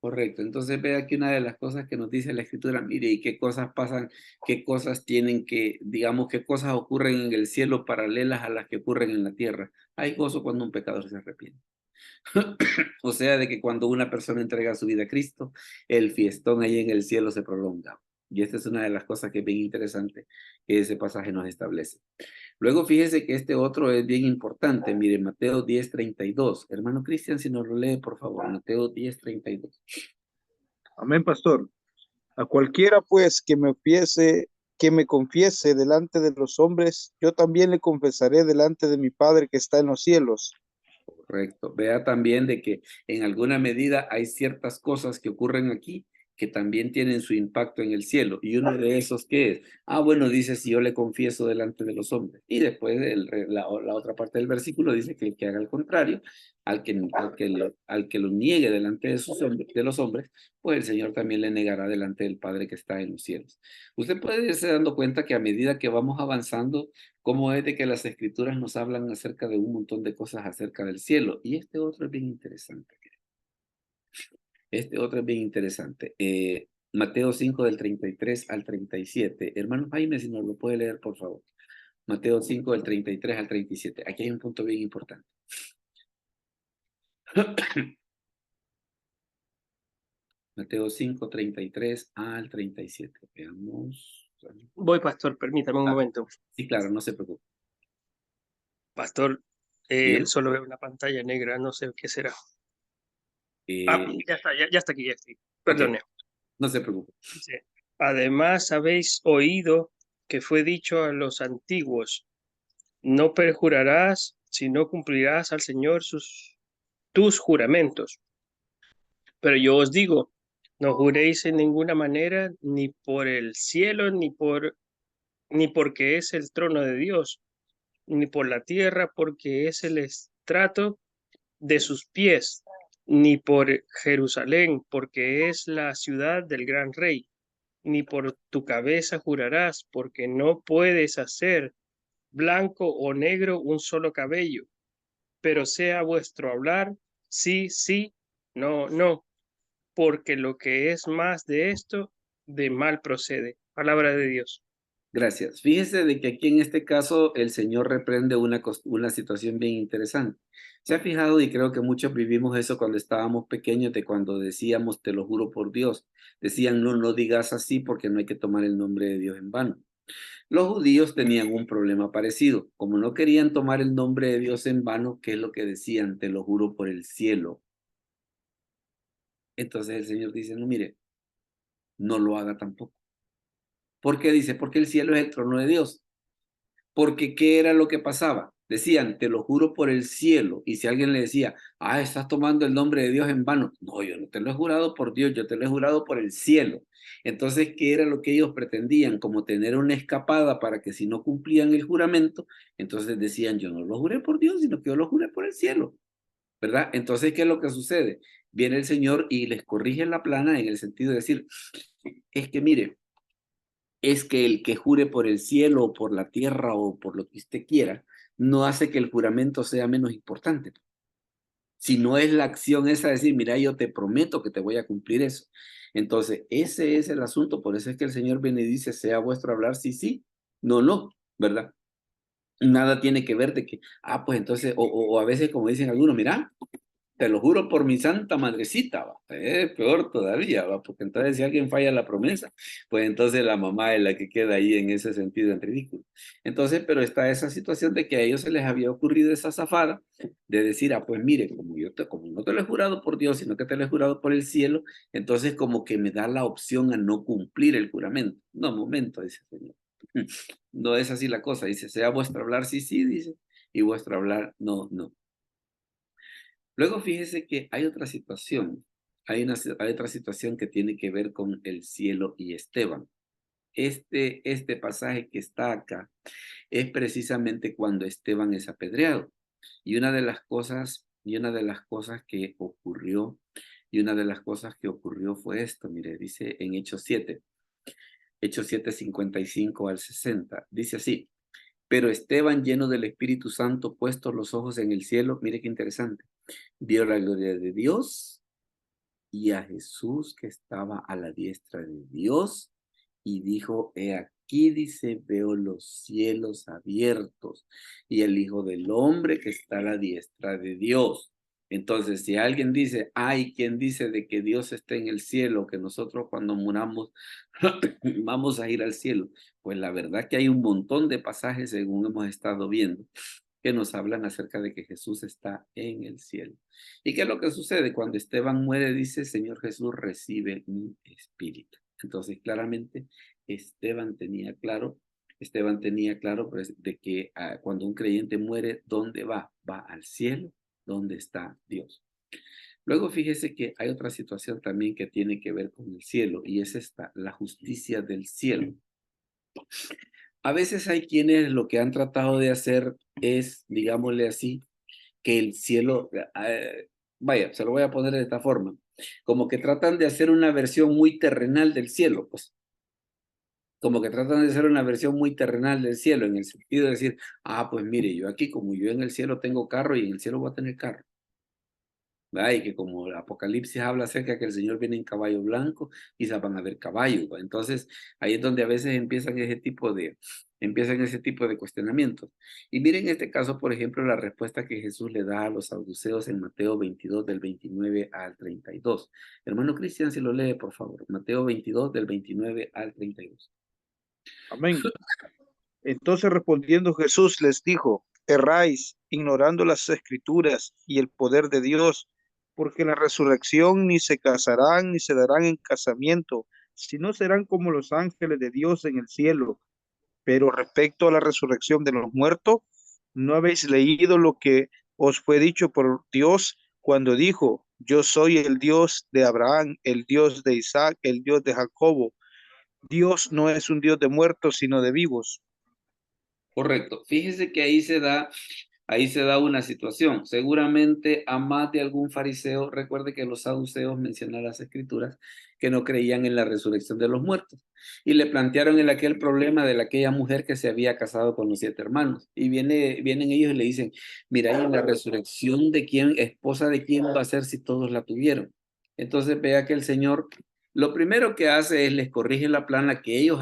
Correcto. Entonces ve aquí una de las cosas que nos dice la escritura, mire, y qué cosas pasan, qué cosas tienen que, digamos, qué cosas ocurren en el cielo paralelas a las que ocurren en la tierra. Hay gozo cuando un pecador se arrepiente. O sea, de que cuando una persona entrega su vida a Cristo, el fiestón ahí en el cielo se prolonga. Y esta es una de las cosas que es bien interesante que ese pasaje nos establece. Luego fíjese que este otro es bien importante. Mire, Mateo 10:32. Hermano Cristian, si nos lo lee, por favor. Mateo 10:32. Amén, pastor. A cualquiera, pues, que me confiese delante de los hombres, yo también le confesaré delante de mi Padre que está en los cielos. Correcto. Vea también de que en alguna medida hay ciertas cosas que ocurren aquí que también tienen su impacto en el cielo. Y uno de esos, ¿qué es? Bueno, dice, si yo le confieso delante de los hombres. Y después la otra parte del versículo dice que el que haga el contrario, al que lo niegue delante de los hombres, pues el Señor también le negará delante del Padre que está en los cielos. Usted puede irse dando cuenta que a medida que vamos avanzando, cómo es de que las escrituras nos hablan acerca de un montón de cosas acerca del cielo. Y este otro es bien interesante. Este otro es bien interesante. Mateo 5 del 33 al 37. Hermano Jaime, si nos lo puede leer, por favor. Mateo 5 del 33 al 37. Aquí hay un punto bien importante. Mateo 5, 33 al 37. Veamos. Voy, pastor, permítame un momento. Sí, claro, no se preocupe. Pastor, Dígame. solo veo una pantalla negra, no sé qué será. Eh, Ya está, ya está aquí, ya estoy. Perdone. Ok, no se preocupe. Dice, además habéis oído que fue dicho a los antiguos, no perjurarás, sino cumplirás al Señor tus juramentos. Pero yo os digo, no juréis en ninguna manera, ni por el cielo, ni porque es el trono de Dios, ni por la tierra, porque es el estrato de sus pies, ni por Jerusalén, porque es la ciudad del gran rey, ni por tu cabeza jurarás, porque no puedes hacer blanco o negro un solo cabello. pero sea vuestro hablar sí, sí, no, no, porque lo que es más de esto, de mal procede. Palabra de Dios. Gracias. Fíjese de que aquí en este caso el Señor reprende una situación bien interesante. Se ha fijado y creo que muchos vivimos eso cuando estábamos pequeños, de cuando decíamos, te lo juro por Dios. Decían, no, no digas así porque no hay que tomar el nombre de Dios en vano. Los judíos tenían un problema parecido. Como no querían tomar el nombre de Dios en vano, ¿qué es lo que decían? Te lo juro por el cielo. Entonces el Señor dice, no, mire, no lo haga tampoco. ¿Por qué dice? Porque el cielo es el trono de Dios. Porque ¿qué era lo que pasaba? Decían, te lo juro por el cielo. Y si alguien le decía, estás tomando el nombre de Dios en vano. No, yo no te lo he jurado por Dios, yo te lo he jurado por el cielo. Entonces, ¿qué era lo que ellos pretendían? Como tener una escapada para que si no cumplían el juramento, entonces decían, yo no lo juré por Dios, sino que yo lo juré por el cielo. ¿Verdad? Entonces, ¿qué es lo que sucede? Viene el Señor y les corrige la plana en el sentido de decir, es que mire, es que el que jure por el cielo o por la tierra o por lo que usted quiera, no hace que el juramento sea menos importante. Si no es la acción esa de decir, mira, yo te prometo que te voy a cumplir eso. Entonces, ese es el asunto. Por eso es que el Señor viene y dice, sea vuestro hablar, sí, sí, no, no, ¿verdad? Nada tiene que ver de que, pues entonces, o a veces como dicen algunos, mira, te lo juro por mi santa madrecita, va. Peor todavía, va, porque entonces si alguien falla la promesa, pues entonces la mamá es la que queda ahí en ese sentido en ridículo. Entonces, pero está esa situación de que a ellos se les había ocurrido esa zafada de decir, pues mire, como no te lo he jurado por Dios, sino que te lo he jurado por el cielo, entonces como que me da la opción a no cumplir el juramento. No, momento, dice el Señor. No es así la cosa, dice, sea vuestro hablar sí, sí, dice, y vuestro hablar no. Luego fíjese que hay otra situación, hay otra situación que tiene que ver con el cielo y Esteban. Este pasaje que está acá es precisamente cuando Esteban es apedreado. Y una de las cosas que ocurrió, fue esto, mire, dice en Hechos 7, 55 al 60, dice así, pero Esteban, lleno del Espíritu Santo, puestos los ojos en el cielo, mire qué interesante, vio la gloria de Dios y a Jesús que estaba a la diestra de Dios y dijo, he aquí, dice, veo los cielos abiertos y el Hijo del Hombre que está a la diestra de Dios. Entonces, si alguien dice, hay quien dice de que Dios está en el cielo, que nosotros cuando muramos vamos a ir al cielo, pues la verdad que hay un montón de pasajes, según hemos estado viendo, que nos hablan acerca de que Jesús está en el cielo. ¿Y qué es lo que sucede? Cuando Esteban muere, dice, Señor Jesús, recibe mi espíritu. Entonces, claramente, Esteban tenía claro pues, de que cuando un creyente muere, ¿dónde va? Va al cielo, donde está Dios. Luego fíjese que hay otra situación también que tiene que ver con el cielo, y es esta, la justicia del cielo. A veces hay quienes lo que han tratado de hacer es, digámosle así, que el cielo, vaya, se lo voy a poner de esta forma, como que tratan de hacer una versión muy terrenal del cielo, pues. Como que tratan de hacer una versión muy terrenal del cielo, en el sentido de decir, pues mire, yo aquí, como yo en el cielo tengo carro y en el cielo voy a tener carro. ¿Verdad? Y que como el Apocalipsis habla acerca de que el Señor viene en caballo blanco, quizás van a ver caballos, ¿va? Entonces, ahí es donde a veces empiezan ese tipo de cuestionamientos. Y miren este caso, por ejemplo, la respuesta que Jesús le da a los saduceos en Mateo 22, del 29 al 32. Hermano Cristian, si lo lee, por favor. Mateo 22, del 29 al 32. Amén. Entonces respondiendo Jesús les dijo, erráis, ignorando las escrituras y el poder de Dios, porque la resurrección ni se casarán ni se darán en casamiento, sino serán como los ángeles de Dios en el cielo. Pero respecto a la resurrección de los muertos, ¿no habéis leído lo que os fue dicho por Dios cuando dijo, yo soy el Dios de Abraham, el Dios de Isaac, el Dios de Jacobo? Dios no es un Dios de muertos, sino de vivos. Correcto. Fíjese que ahí se da Ahí se da una situación. Seguramente a más de algún fariseo, recuerde que los saduceos mencionan las escrituras que no creían en la resurrección de los muertos. Y le plantearon el aquel problema de aquella mujer que se había casado con los 7 hermanos. Y vienen ellos y le dicen, mira, ¿y en la resurrección de quién, esposa de quién va a ser si todos la tuvieron? Entonces vea que el Señor, lo primero que hace es les corrige la plana que ellos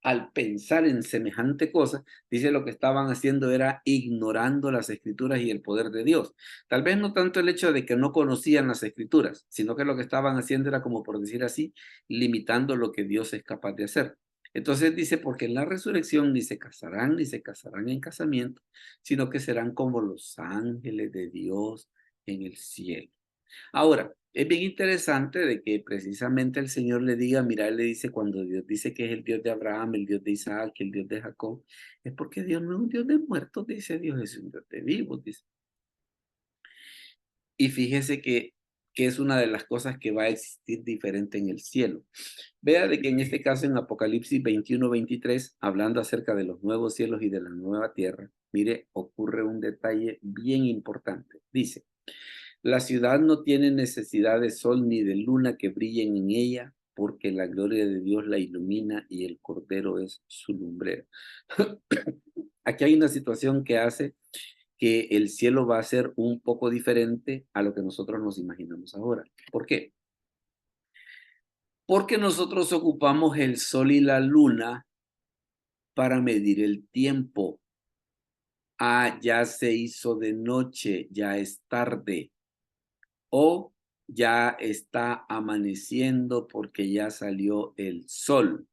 al pensar en semejante cosa, dice lo que estaban haciendo era ignorando las escrituras y el poder de Dios. Tal vez no tanto el hecho de que no conocían las escrituras, sino que lo que estaban haciendo era, como por decir así, limitando lo que Dios es capaz de hacer. Entonces dice, porque en la resurrección ni se casarán en casamiento, sino que serán como los ángeles de Dios en el cielo. Ahora, es bien interesante de que precisamente el Señor le diga, mira, él le dice cuando Dios dice que es el Dios de Abraham, el Dios de Isaac, el Dios de Jacob, es porque Dios no es un Dios de muertos, dice Dios, es un Dios de vivos, dice. Y fíjese que es una de las cosas que va a existir diferente en el cielo. Vea de que en este caso en Apocalipsis 21-23, hablando acerca de los nuevos cielos y de la nueva tierra, mire, ocurre un detalle bien importante. Dice, la ciudad no tiene necesidad de sol ni de luna que brillen en ella, porque la gloria de Dios la ilumina y el Cordero es su lumbrero. Aquí hay una situación que hace que el cielo va a ser un poco diferente a lo que nosotros nos imaginamos ahora. ¿Por qué? Porque nosotros ocupamos el sol y la luna para medir el tiempo. Ah, ya se hizo de noche, ya es tarde. O ya está amaneciendo porque ya salió el sol.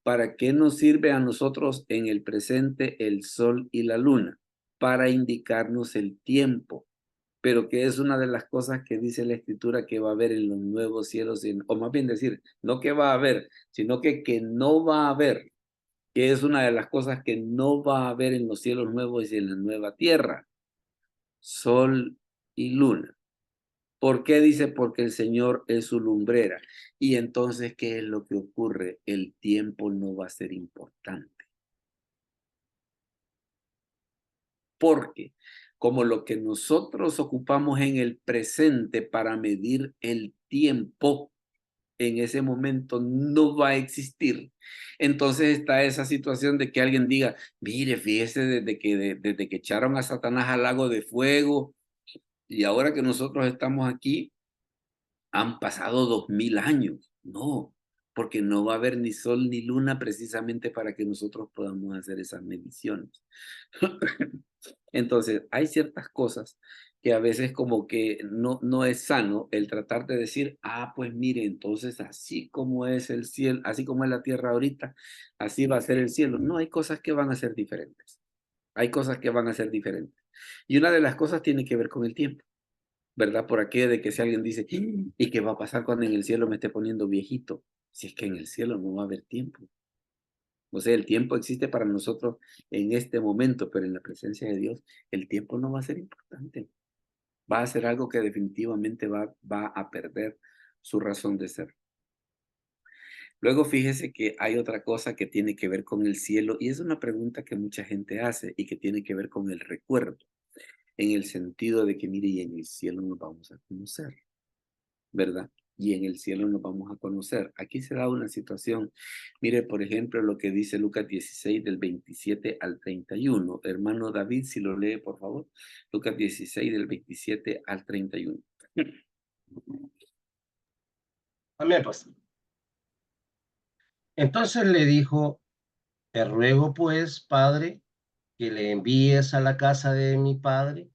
¿Para qué nos sirve a nosotros en el presente el sol y la luna? Para indicarnos el tiempo. Pero que es una de las cosas que dice la Escritura que va a haber en los nuevos cielos, o más bien decir, no que va a haber, sino que no va a haber, que es una de las cosas que no va a haber en los cielos nuevos y en la nueva tierra. Sol y luna. ¿Por qué dice? Porque el Señor es su lumbrera. Y entonces, ¿qué es lo que ocurre? El tiempo no va a ser importante. Porque como lo que nosotros ocupamos en el presente para medir el tiempo, en ese momento no va a existir. Entonces está esa situación de que alguien diga, mire, fíjese desde que echaron a Satanás al lago de fuego y ahora que nosotros estamos aquí, han pasado 2000 años. No, porque no va a haber ni sol ni luna precisamente para que nosotros podamos hacer esas mediciones. Entonces, hay ciertas cosas que a veces como que no es sano el tratar de decir, ah, pues mire, entonces así como es el cielo, así como es la tierra ahorita, así va a ser el cielo. No, hay cosas que van a ser diferentes. Hay cosas que van a ser diferentes. Y una de las cosas tiene que ver con el tiempo. ¿Verdad? Por aquello de que si alguien dice, ¿y qué va a pasar cuando en el cielo me esté poniendo viejito? Si es que en el cielo no va a haber tiempo. O sea, el tiempo existe para nosotros en este momento, pero en la presencia de Dios, el tiempo no va a ser importante. Va a ser algo que definitivamente va a perder su razón de ser. Luego fíjese que hay otra cosa que tiene que ver con el cielo y es una pregunta que mucha gente hace y que tiene que ver con el recuerdo, en el sentido de que, mire, y en el cielo nos vamos a conocer, ¿verdad? Y en el cielo nos vamos a conocer. Aquí se da una situación. Mire, por ejemplo, lo que dice Lucas 16 del 27 al 31. Hermano David, si lo lee, por favor. Lucas 16 del 27 al 31. Amén, pastor. Entonces le dijo, te ruego pues, padre, que le envíes a la casa de mi padre,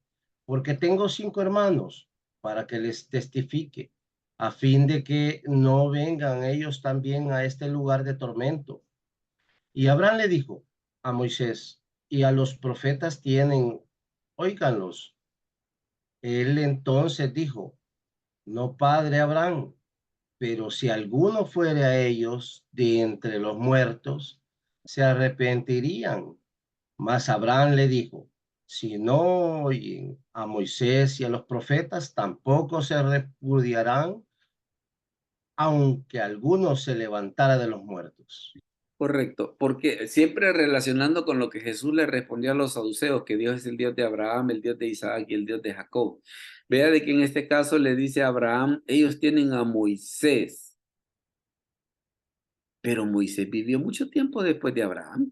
porque tengo 5 hermanos, para que les testifique, a fin de que no vengan ellos también a este lugar de tormento. Y Abraham le dijo a Moisés, y a los profetas tienen, óiganlos. Él entonces dijo, no, padre Abraham, pero si alguno fuere a ellos de entre los muertos, se arrepentirían. Mas Abraham le dijo, si no oyen a Moisés y a los profetas, tampoco se repudiarán, aunque alguno se levantara de los muertos. Correcto, porque siempre relacionando con lo que Jesús le respondió a los saduceos, que Dios es el Dios de Abraham, el Dios de Isaac y el Dios de Jacob. Vea de que en este caso le dice a Abraham, ellos tienen a Moisés, pero Moisés vivió mucho tiempo después de Abraham,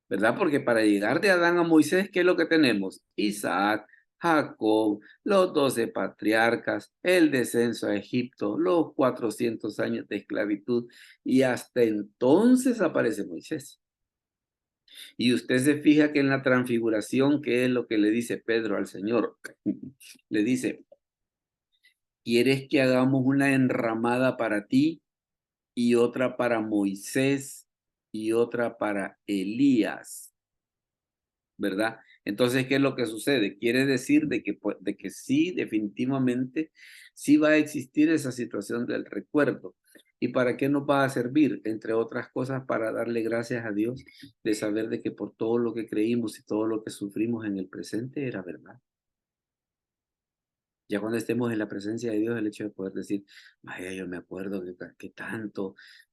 ¿verdad? Porque para llegar de Adán a Moisés, ¿qué es lo que tenemos? Isaac, Jacob, los 12 patriarcas, el descenso a Egipto, los 400 años de esclavitud, y hasta entonces aparece Moisés. Y usted se fija que en la transfiguración, ¿qué es lo que le dice Pedro al Señor? Le dice, ¿quieres que hagamos una enramada para ti y otra para Moisés y otra para Elías? ¿Verdad? Entonces, ¿qué es lo que sucede? Quiere decir de que sí, definitivamente, sí va a existir esa situación del recuerdo. ¿Y para qué nos va a servir? Entre otras cosas, para darle gracias a Dios de saber de que por todo lo que creímos y todo lo que sufrimos en el presente era verdad. Ya cuando estemos en la presencia de Dios, el hecho de poder decir, vaya, yo me acuerdo que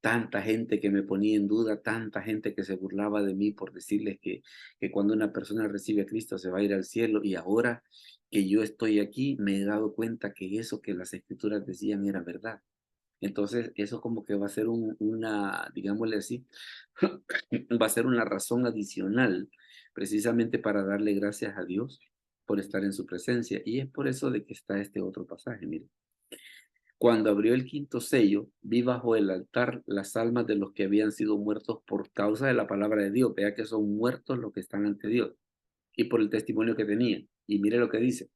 tanta gente que me ponía en duda, tanta gente que se burlaba de mí por decirles que cuando una persona recibe a Cristo se va a ir al cielo, y ahora que yo estoy aquí, me he dado cuenta que eso que las escrituras decían era verdad. Entonces, eso como que va a ser una, digámosle así, va a ser una razón adicional, precisamente para darle gracias a Dios por estar en su presencia. Y es por eso de que está este otro pasaje, mire. Cuando abrió el quinto sello, vi bajo el altar las almas de los que habían sido muertos por causa de la palabra de Dios. Vea que son muertos los que están ante Dios y por el testimonio que tenían. Y mire lo que dice.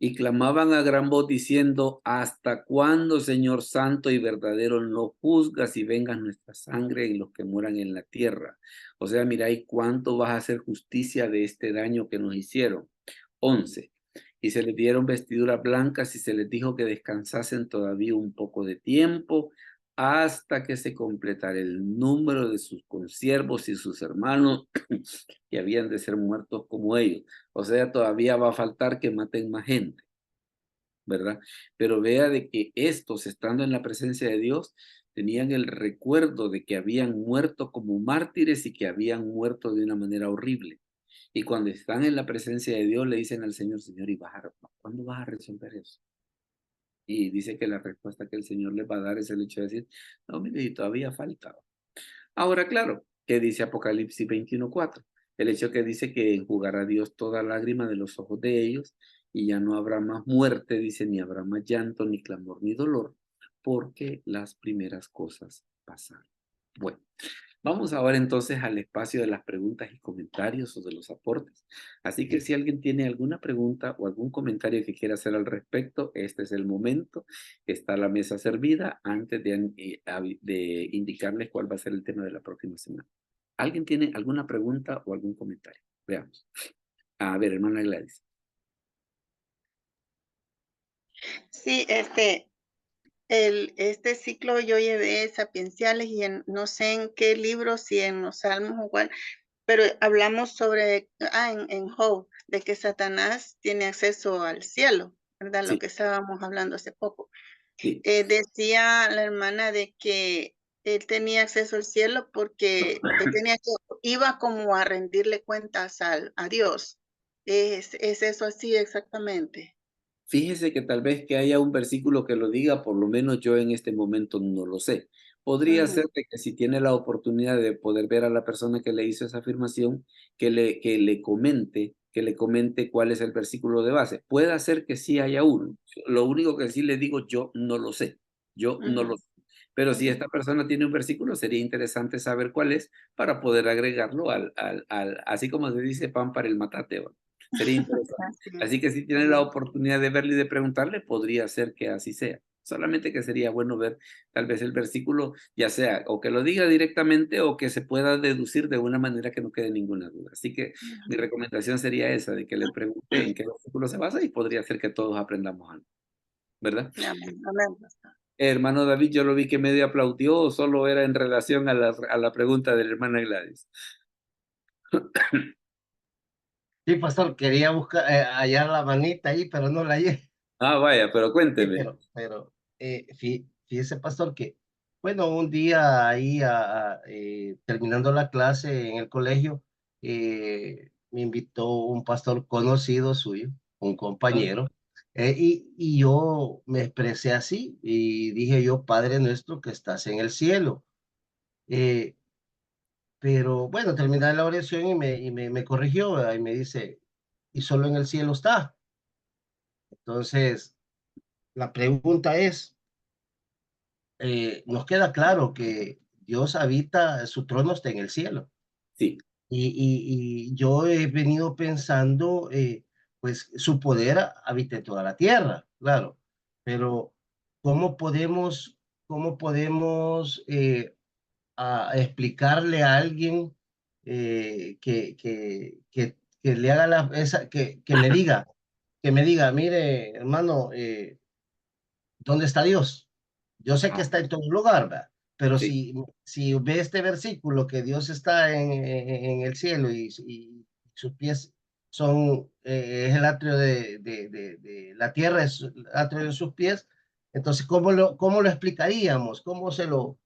Y clamaban a gran voz diciendo, ¿hasta cuándo, Señor santo y verdadero, no juzgas y vengas nuestra sangre en los que mueran en la tierra? O sea, mira, ¿y cuánto vas a hacer justicia de este daño que nos hicieron? 11. Y se les dieron vestiduras blancas y se les dijo que descansasen todavía un poco de tiempo hasta que se completara el número de sus consiervos y sus hermanos que habían de ser muertos como ellos. O sea, todavía va a faltar que maten más gente, ¿verdad? Pero vea de que estos, estando en la presencia de Dios, tenían el recuerdo de que habían muerto como mártires y que habían muerto de una manera horrible. Y cuando están en la presencia de Dios, le dicen al Señor, Señor, ¿y cuándo vas a resolver eso? Y dice que la respuesta que el Señor les va a dar es el hecho de decir, no, mire, y todavía falta. Ahora, claro, ¿qué dice Apocalipsis 21:4? El hecho que dice que enjugará Dios toda lágrima de los ojos de ellos y ya no habrá más muerte, dice, ni habrá más llanto, ni clamor, ni dolor, porque las primeras cosas pasaron. Bueno, vamos ahora entonces al espacio de las preguntas y comentarios o de los aportes. Así que si alguien tiene alguna pregunta o algún comentario que quiera hacer al respecto, este es el momento. Está la mesa servida antes de indicarles cuál va a ser el tema de la próxima semana. ¿Alguien tiene alguna pregunta o algún comentario? Veamos. A ver, hermana Gladys. Sí, este ciclo yo llevé sapienciales y no sé en qué libro, si en los Salmos o cuál, pero hablamos sobre, en Job, de que Satanás tiene acceso al cielo, ¿verdad? Lo Sí, que estábamos hablando hace poco. sí. Decía la hermana de que él tenía acceso al cielo porque iba como a rendirle cuentas a Dios. ¿Es eso así exactamente? Fíjese que tal vez que haya un versículo que lo diga, por lo menos yo en este momento no lo sé. Podría Ujú, ser de que si tiene la oportunidad de poder ver a la persona que le hizo esa afirmación, que le comente cuál es el versículo de base. Puede ser que sí haya uno. Lo único que sí le digo, yo no lo sé. Yo no ujú, lo sé. Pero si ujú. esta persona tiene un versículo, sería interesante saber cuál es para poder agregarlo así como se dice, pan para el matate. ¿Va? Sería interesante. Así es. Así que si tiene la oportunidad de verle y de preguntarle, podría ser que así sea. Solamente que sería bueno ver tal vez el versículo, ya sea o que lo diga directamente o que se pueda deducir de una manera que no quede ninguna duda. Así que mi Ujú. recomendación sería esa, de que le pregunte en qué versículo se basa y podría ser que todos aprendamos algo, ¿verdad? Amén, amén, pastor. Hermano David, yo lo vi que medio aplaudió o solo era en relación a la pregunta de la hermana Gladys. Sí, pastor, quería buscar, hallar la manita ahí, pero no la hallé. Ah, vaya, pero Sí, cuénteme. pero fíjese, pastor, que, bueno, un día ahí, terminando la clase en el colegio, me invitó un pastor conocido suyo, un compañero, y yo me expresé así y dije yo, Padre nuestro que estás en el cielo. Eh, pero bueno, terminé la oración y me corrigió, ¿verdad? Y me dice, y solo en el cielo está. Entonces, la pregunta es, nos queda claro que Dios habita, su trono está en el cielo. Sí, Y yo he venido pensando, pues su poder habita en toda la tierra, claro, pero ¿cómo podemos a explicarle a alguien que le haga que me diga, mire, hermano, ¿dónde está Dios? Yo sé que ah, está en todo lugar, ¿verdad? Pero sí. si ve este versículo que Dios está en el cielo y sus pies es el atrio de la tierra, es el atrio de sus pies, entonces, ¿cómo lo explicaríamos? ¿Cómo se lo...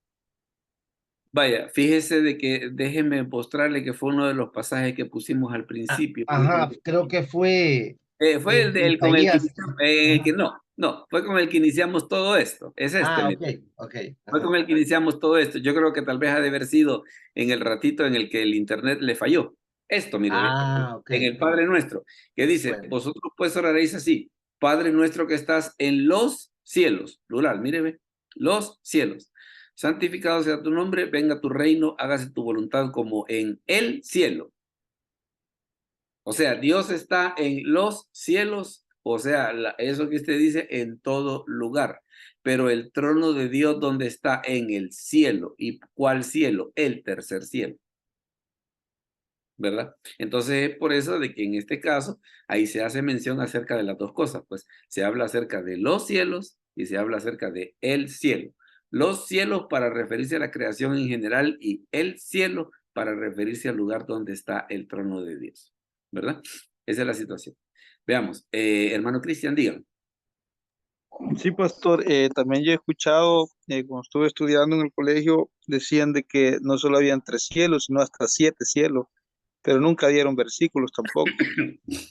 Vaya, fíjese de que déjeme mostrarle que fue uno de los pasajes que pusimos al principio. Ajá, creo que fue Fue con el que Isaías. iniciamos, Ajá. no, fue con el que iniciamos todo esto. Es este, Ok, ok. fue Ajá. con el que iniciamos todo esto. Yo creo que tal vez ha de haber sido en el ratito en el que el internet le falló. Esto, mire, ve, Ok, en el ok. Padre Nuestro, que dice, Bueno. vosotros pues oraréis así, Padre nuestro que estás en los cielos, plural, mire, ve, los cielos. Santificado sea tu nombre, venga tu reino, hágase tu voluntad como en el cielo. O sea, Dios está en los cielos, o sea, eso que usted dice, en todo lugar. Pero el trono de Dios, ¿dónde está? En el cielo. ¿Y cuál cielo? El tercer cielo, ¿verdad? Entonces, es por eso de que en este caso, ahí se hace mención acerca de las dos cosas, pues se habla acerca de los cielos y se habla acerca de el cielo. Los cielos para referirse a la creación en general y el cielo para referirse al lugar donde está el trono de Dios, ¿verdad? Esa es la situación. Veamos, hermano Cristian, dígame. Sí, pastor, también yo he escuchado, cuando estuve estudiando en el colegio, decían de que no solo habían 3 cielos, sino hasta 7 cielos, pero nunca dieron versículos tampoco.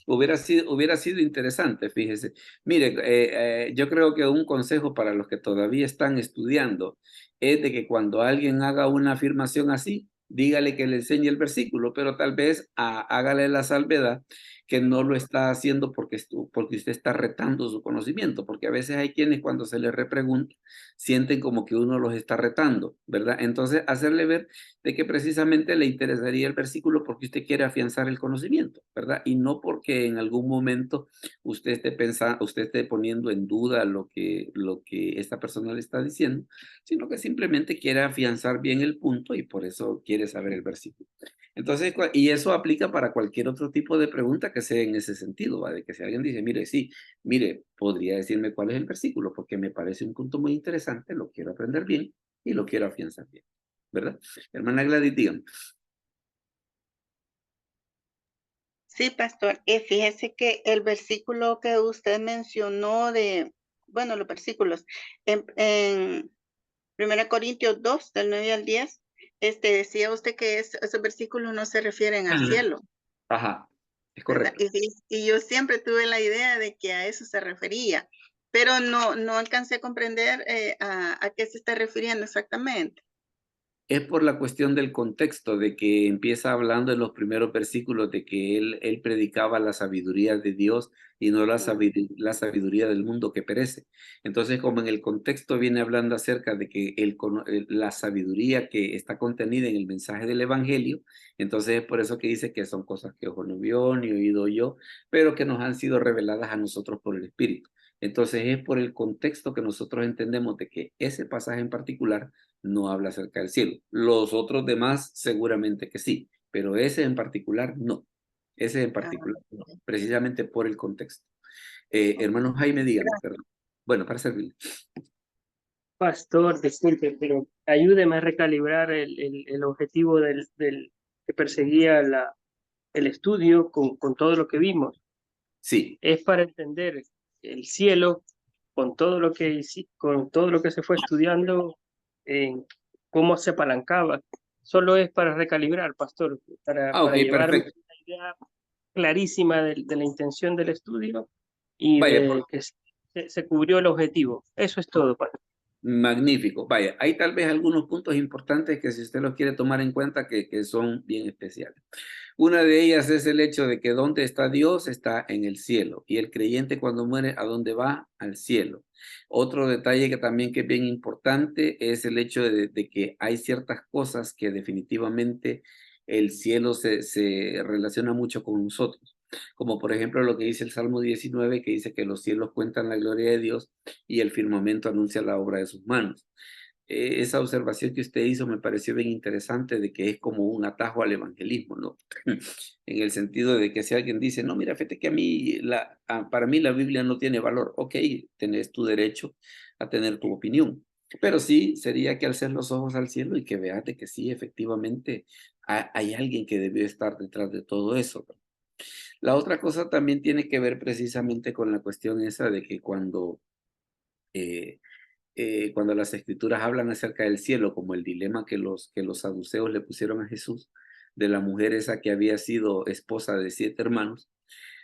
Hubiera sido interesante, fíjese. Mire, yo creo que un consejo para los que todavía están estudiando es de que cuando alguien haga una afirmación así, dígale que le enseñe el versículo, pero tal vez hágale la salvedad que no lo está haciendo porque usted está retando su conocimiento, porque a veces hay quienes cuando se les repregunta sienten como que uno los está retando, ¿verdad? Entonces, hacerle ver de que precisamente le interesaría el versículo porque usted quiere afianzar el conocimiento, ¿verdad? Y no porque en algún momento usted esté pensando, usted esté poniendo en duda lo que esta persona le está diciendo, sino que simplemente quiere afianzar bien el punto y por eso quiere saber el versículo. Entonces, y eso aplica para cualquier otro tipo de pregunta que sea en ese sentido, ¿va? De que si alguien dice, mire, sí, mire, podría decirme cuál es el versículo porque me parece un punto muy interesante, lo quiero aprender bien y lo quiero afianzar bien, ¿verdad? Hermana Gladys, dígame. Sí, pastor. Fíjese que el versículo que usted mencionó bueno, los versículos en 1 Corintios 2, del 9 al 10, decía usted que esos versículos no se refieren al cielo, Ajá, es ¿verdad? correcto. Y yo siempre tuve la idea de que a eso se refería, pero no alcancé a comprender a qué se está refiriendo exactamente. Es por la cuestión del contexto, de que empieza hablando en los primeros versículos de que él predicaba la sabiduría de Dios y no la sabiduría del mundo que perece. Entonces, como en el contexto viene hablando acerca de que la sabiduría que está contenida en el mensaje del Evangelio, entonces es por eso que dice que son cosas que ojo no vio ni oído yo, pero que nos han sido reveladas a nosotros por el Espíritu. Entonces es por el contexto que nosotros entendemos de que ese pasaje en particular no habla acerca del cielo. Los otros demás seguramente que sí, pero ese en particular no. Ese en Ah, particular no, precisamente por el contexto. Hermano Jaime, dígame, perdón. Bueno, para servirle. Pastor, disculpe, pero ayúdeme a recalibrar el objetivo que perseguía el estudio con todo lo que vimos. Sí, Es para entender el cielo con todo lo que se fue estudiando en cómo se apalancaba. Solo es para recalibrar, pastor, Ok, para llevar una perfecto. idea clarísima de la intención del estudio y Vaya, de que se cubrió el objetivo. Eso es todo, pastor. magnífico. Vaya, hay tal vez algunos puntos importantes que si usted los quiere tomar en cuenta que son bien especiales. Una de ellas es el hecho de que donde está Dios está en el cielo y el creyente cuando muere, ¿a dónde va? Al cielo. Otro detalle que también que es bien importante es el hecho de que hay ciertas cosas que definitivamente el cielo se relaciona mucho con nosotros, como por ejemplo lo que dice el Salmo 19, que dice que los cielos cuentan la gloria de Dios y el firmamento anuncia la obra de sus manos. Esa observación que usted hizo me pareció bien interesante de que es como un atajo al evangelismo, ¿no? En el sentido de que si alguien dice, no, mira, fíjate que para mí la Biblia no tiene valor, ok, tenés tu derecho a tener tu opinión, pero sí sería que alces los ojos al cielo y que veas de que sí, efectivamente, hay alguien que debió estar detrás de todo eso, ¿no? La otra cosa también tiene que ver precisamente con la cuestión esa de que eh, cuando las escrituras hablan acerca del cielo, como el dilema que los saduceos le pusieron a Jesús, de la mujer esa que había sido esposa de 7 hermanos,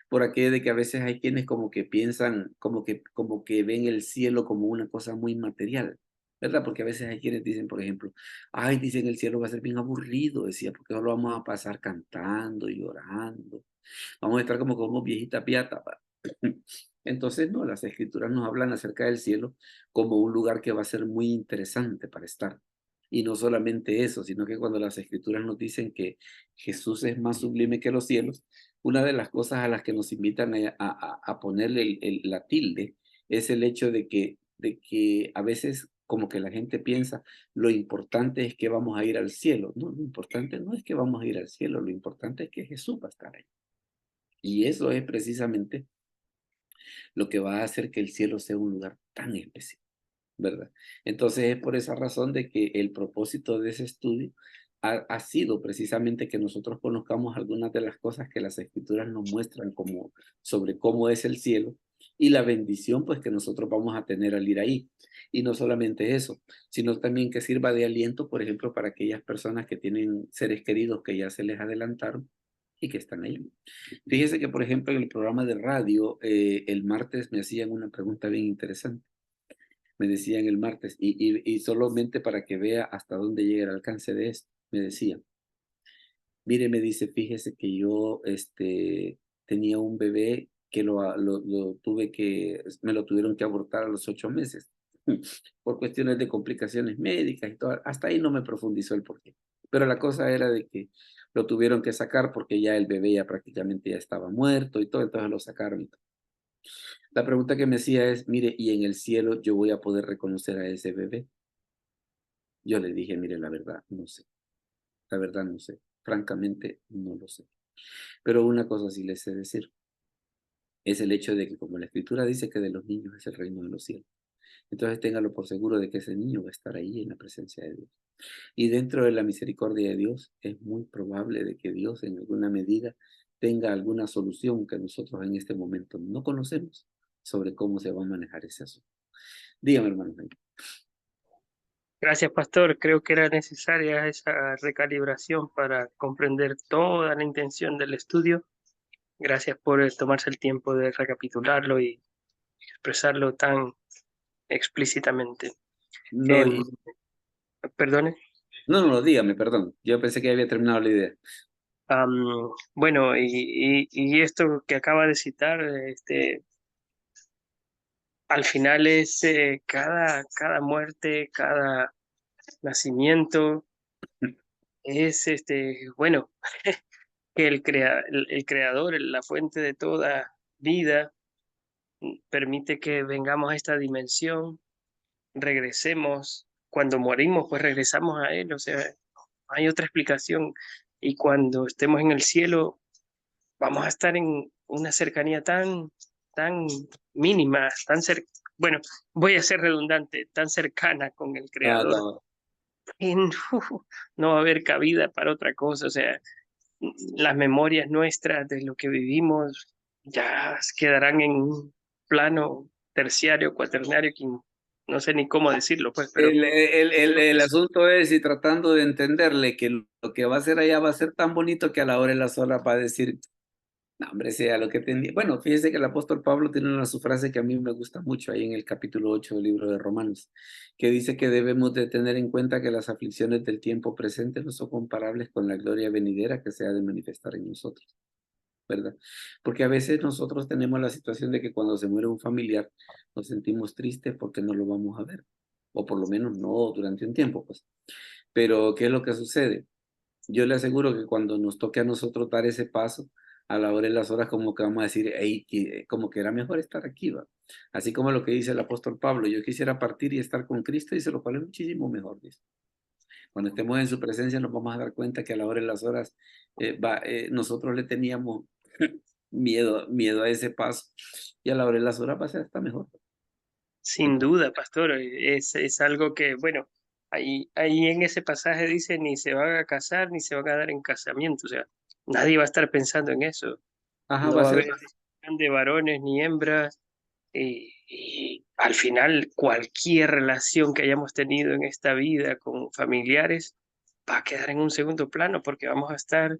por aquello de que a veces hay quienes como que piensan, como que ven el cielo como una cosa muy material, ¿verdad? Porque a veces hay quienes dicen, por ejemplo, ay, dicen el cielo va a ser bien aburrido, decía, porque solo vamos a pasar cantando y llorando. Vamos a estar como viejita piata. Entonces, no, las escrituras nos hablan acerca del cielo como un lugar que va a ser muy interesante para estar. Y no solamente eso, sino que cuando las escrituras nos dicen que Jesús es más sublime que los cielos, una de las cosas a las que nos invitan a ponerle la tilde es el hecho de que a veces como que la gente piensa, lo importante es que vamos a ir al cielo. No, lo importante no es que vamos a ir al cielo, lo importante es que Jesús va a estar ahí. Y eso es precisamente lo que va a hacer que el cielo sea un lugar tan especial, ¿verdad? Entonces es por esa razón de que el propósito de ese estudio ha sido precisamente que nosotros conozcamos algunas de las cosas que las escrituras nos muestran como sobre cómo es el cielo y la bendición pues que nosotros vamos a tener al ir ahí. Y no solamente eso, sino también que sirva de aliento, por ejemplo, para aquellas personas que tienen seres queridos que ya se les adelantaron y que están ahí. Fíjese que, por ejemplo, en el programa de radio, el martes me hacían una pregunta bien interesante. Me decían el martes, y solamente para que vea hasta dónde llega el alcance de esto, me decían, mire, me dice, fíjese que yo tenía un bebé que me lo tuvieron que abortar a los 8 meses por cuestiones de complicaciones médicas y todo. Hasta ahí no me profundizó el porqué. Pero la cosa era de que lo tuvieron que sacar porque ya el bebé ya prácticamente ya estaba muerto y todo, entonces lo sacaron y todo. La pregunta que me hacía es, mire, ¿y en el cielo yo voy a poder reconocer a ese bebé? Yo le dije, mire, la verdad, no sé. La verdad, no sé. Francamente, no lo sé. Pero una cosa sí les sé decir, es el hecho de que como la escritura dice que de los niños es el reino de los cielos, entonces téngalo por seguro de que ese niño va a estar ahí en la presencia de Dios. Y dentro de la misericordia de Dios, es muy probable de que Dios en alguna medida tenga alguna solución que nosotros en este momento no conocemos sobre cómo se va a manejar ese asunto. Dígame, hermano. Gracias, pastor. Creo que era necesaria esa recalibración para comprender toda la intención del estudio. Gracias por tomarse el tiempo de recapitularlo y expresarlo tan explícitamente. No, Perdone. no, dígame, perdón. Yo pensé que había terminado la idea. Bueno, y esto que acaba de citar, al final es cada muerte, cada nacimiento, es bueno, que el creador, la fuente de toda vida, permite que vengamos a esta dimensión, regresemos, cuando morimos, pues regresamos a él, o sea, hay otra explicación. Y cuando estemos en el cielo, vamos a estar en una cercanía tan mínima, bueno, voy a ser redundante, tan cercana con el Ah, Creador, no. que no va a haber cabida para otra cosa, o sea, las memorias nuestras de lo que vivimos ya quedarán en un plano terciario, cuaternario, no sé ni cómo decirlo, pues, pero El asunto es, y tratando de entenderle que lo que va a hacer allá va a ser tan bonito que a la hora de las horas va a decir, no, hombre, sea lo que tenía. Bueno, fíjese que el apóstol Pablo tiene una su frase que a mí me gusta mucho ahí en el capítulo 8 del libro de Romanos, que dice que debemos de tener en cuenta que las aflicciones del tiempo presente no son comparables con la gloria venidera que se ha de manifestar en nosotros, ¿verdad? Porque a veces nosotros tenemos la situación de que cuando se muere un familiar nos sentimos tristes porque no lo vamos a ver, o por lo menos no durante un tiempo, pues. Pero, ¿qué es lo que sucede? Yo le aseguro que cuando nos toque a nosotros dar ese paso, a la hora y las horas, como que vamos a decir, "Ey, como que era mejor estar aquí, va". Así como lo que dice el apóstol Pablo, yo quisiera partir y estar con Cristo, dice, lo cual es muchísimo mejor, dice. Cuando estemos en su presencia nos vamos a dar cuenta que a la hora y las horas nosotros le teníamos miedo a ese paso y a la hora y las horas va a ser hasta mejor. sin duda, pastor, es algo que, bueno, ahí en ese pasaje dice, ni se van a casar, ni se van a dar en casamiento, o sea, nadie va a estar pensando en eso, Ajá, no va a va a ser, haber distinción de varones ni hembras, y al final cualquier relación que hayamos tenido en esta vida con familiares va a quedar en un segundo plano porque vamos a estar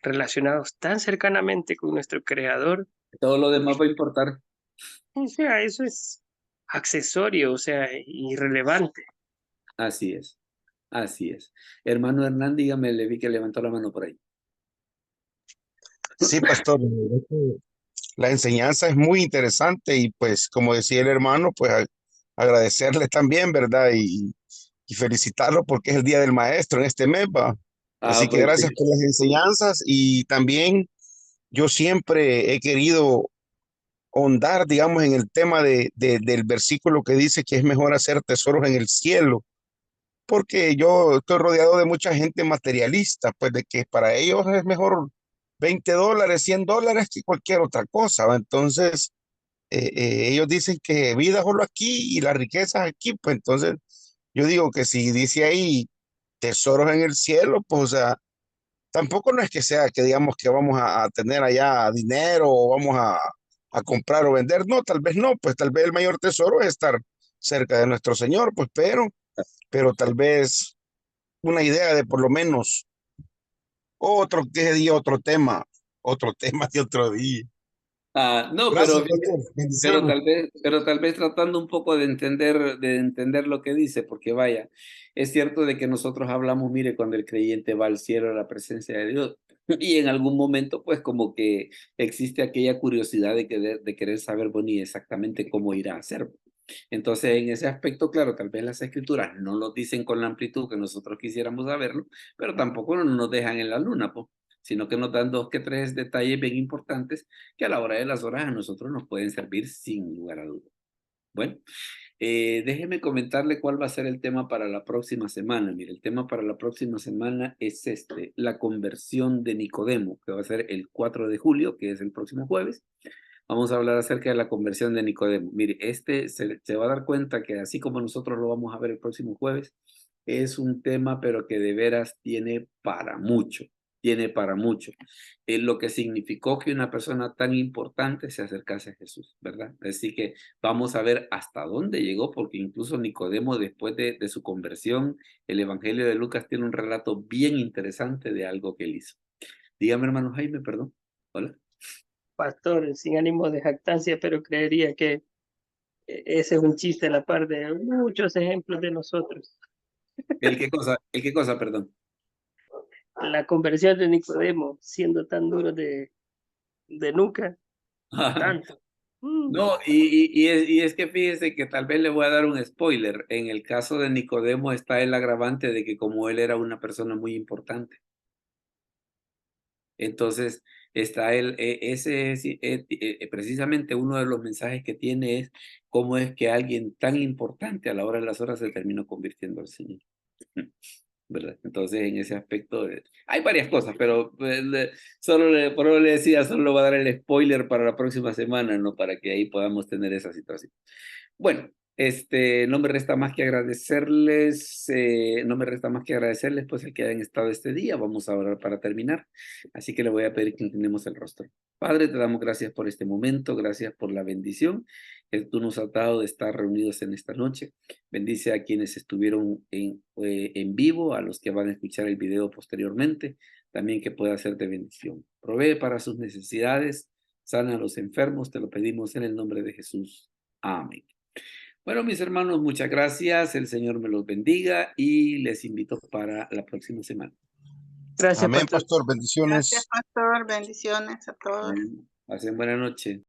relacionados tan cercanamente con nuestro creador. todo lo demás va a importar. O sea, eso es accesorio, o sea, irrelevante. Así es, así es. Hermano Hernán, dígame, le vi que levantó la mano por ahí. Sí, pastor, la verdad que la enseñanza es muy interesante y pues como decía el hermano, pues agradecerle también, ¿verdad? Y felicitarlo porque es el Día del Maestro en este mes, ¿va? Ah, Así que pues sí. gracias por las enseñanzas y también yo siempre he querido ahondar, digamos, en el tema del versículo que dice que es mejor hacer tesoros en el cielo, porque yo estoy rodeado de mucha gente materialista, pues de que para ellos es mejor $20, $100 que cualquier otra cosa, ¿va? Entonces, ellos dicen que vida solo aquí y la riqueza aquí, pues entonces yo digo que si dice ahí tesoros en el cielo, pues o sea, tampoco no es que sea que digamos que vamos a tener allá dinero o vamos a comprar o vender, no, tal vez no, pues tal vez el mayor tesoro es estar cerca de nuestro Señor, pues pero tal vez una idea de por lo menos otro que día, otro tema de otro día. Ah, no, Gracias, pero pastor. Pero Bendiciones. tal vez tratando un poco de entender lo que dice, porque vaya, es cierto de que nosotros hablamos, mire, cuando el creyente va al cielo a la presencia de Dios, y en algún momento, pues como que existe aquella curiosidad de querer saber, bueno, y exactamente cómo irá a ser. Entonces, en ese aspecto, claro, tal vez las escrituras no lo dicen con la amplitud que nosotros quisiéramos saberlo, pero tampoco no nos dejan en la luna, pues, sino que nos dan dos que tres detalles bien importantes que a la hora de las horas a nosotros nos pueden servir sin lugar a dudas. Bueno, déjeme comentarle cuál va a ser el tema para la próxima semana. Mire, el tema para la próxima semana es la conversión de Nicodemo, que va a ser el 4 de julio, que es el próximo jueves. Vamos a hablar acerca de la conversión de Nicodemo. Mire, se va a dar cuenta que así como nosotros lo vamos a ver el próximo jueves, es un tema, pero que de veras tiene para mucho, tiene para mucho. Es lo que significó que una persona tan importante se acercase a Jesús, ¿verdad? Así que vamos a ver hasta dónde llegó, porque incluso Nicodemo, después de su conversión, el Evangelio de Lucas tiene un relato bien interesante de algo que él hizo. Dígame, hermano Jaime, perdón. Hola. Pastor, sin ánimo de jactancia, pero creería que ese es un chiste a la par de muchos ejemplos de nosotros. ¿El qué cosa, perdón? La conversión de Nicodemo, siendo tan duro de nuca, tanto. No, y es que fíjese que tal vez le voy a dar un spoiler. En el caso de Nicodemo está el agravante de que como él era una persona muy importante, entonces está ese es precisamente uno de los mensajes que tiene es cómo es que alguien tan importante a la hora de las horas se terminó convirtiendo al Señor. ¿Verdad? Entonces, en ese aspecto, hay varias cosas, pero por eso le decía, solo le voy a dar el spoiler para la próxima semana, ¿no? Para que ahí podamos tener esa situación. Bueno, No me resta más que agradecerles, pues el que hayan estado este día. Vamos a orar para terminar. Así que le voy a pedir que inclinemos el rostro. Padre, te damos gracias por este momento, gracias por la bendición que tú nos has dado de estar reunidos en esta noche. Bendice a quienes estuvieron en vivo, a los que van a escuchar el video posteriormente, también que pueda ser de bendición. Provee para sus necesidades, sana a los enfermos, te lo pedimos en el nombre de Jesús. Amén. Bueno, mis hermanos, muchas gracias. El Señor me los bendiga y les invito para la próxima semana. Gracias, Amén, pastor. pastor. Bendiciones. Gracias, pastor. Bendiciones a todos. Pasen buena noche.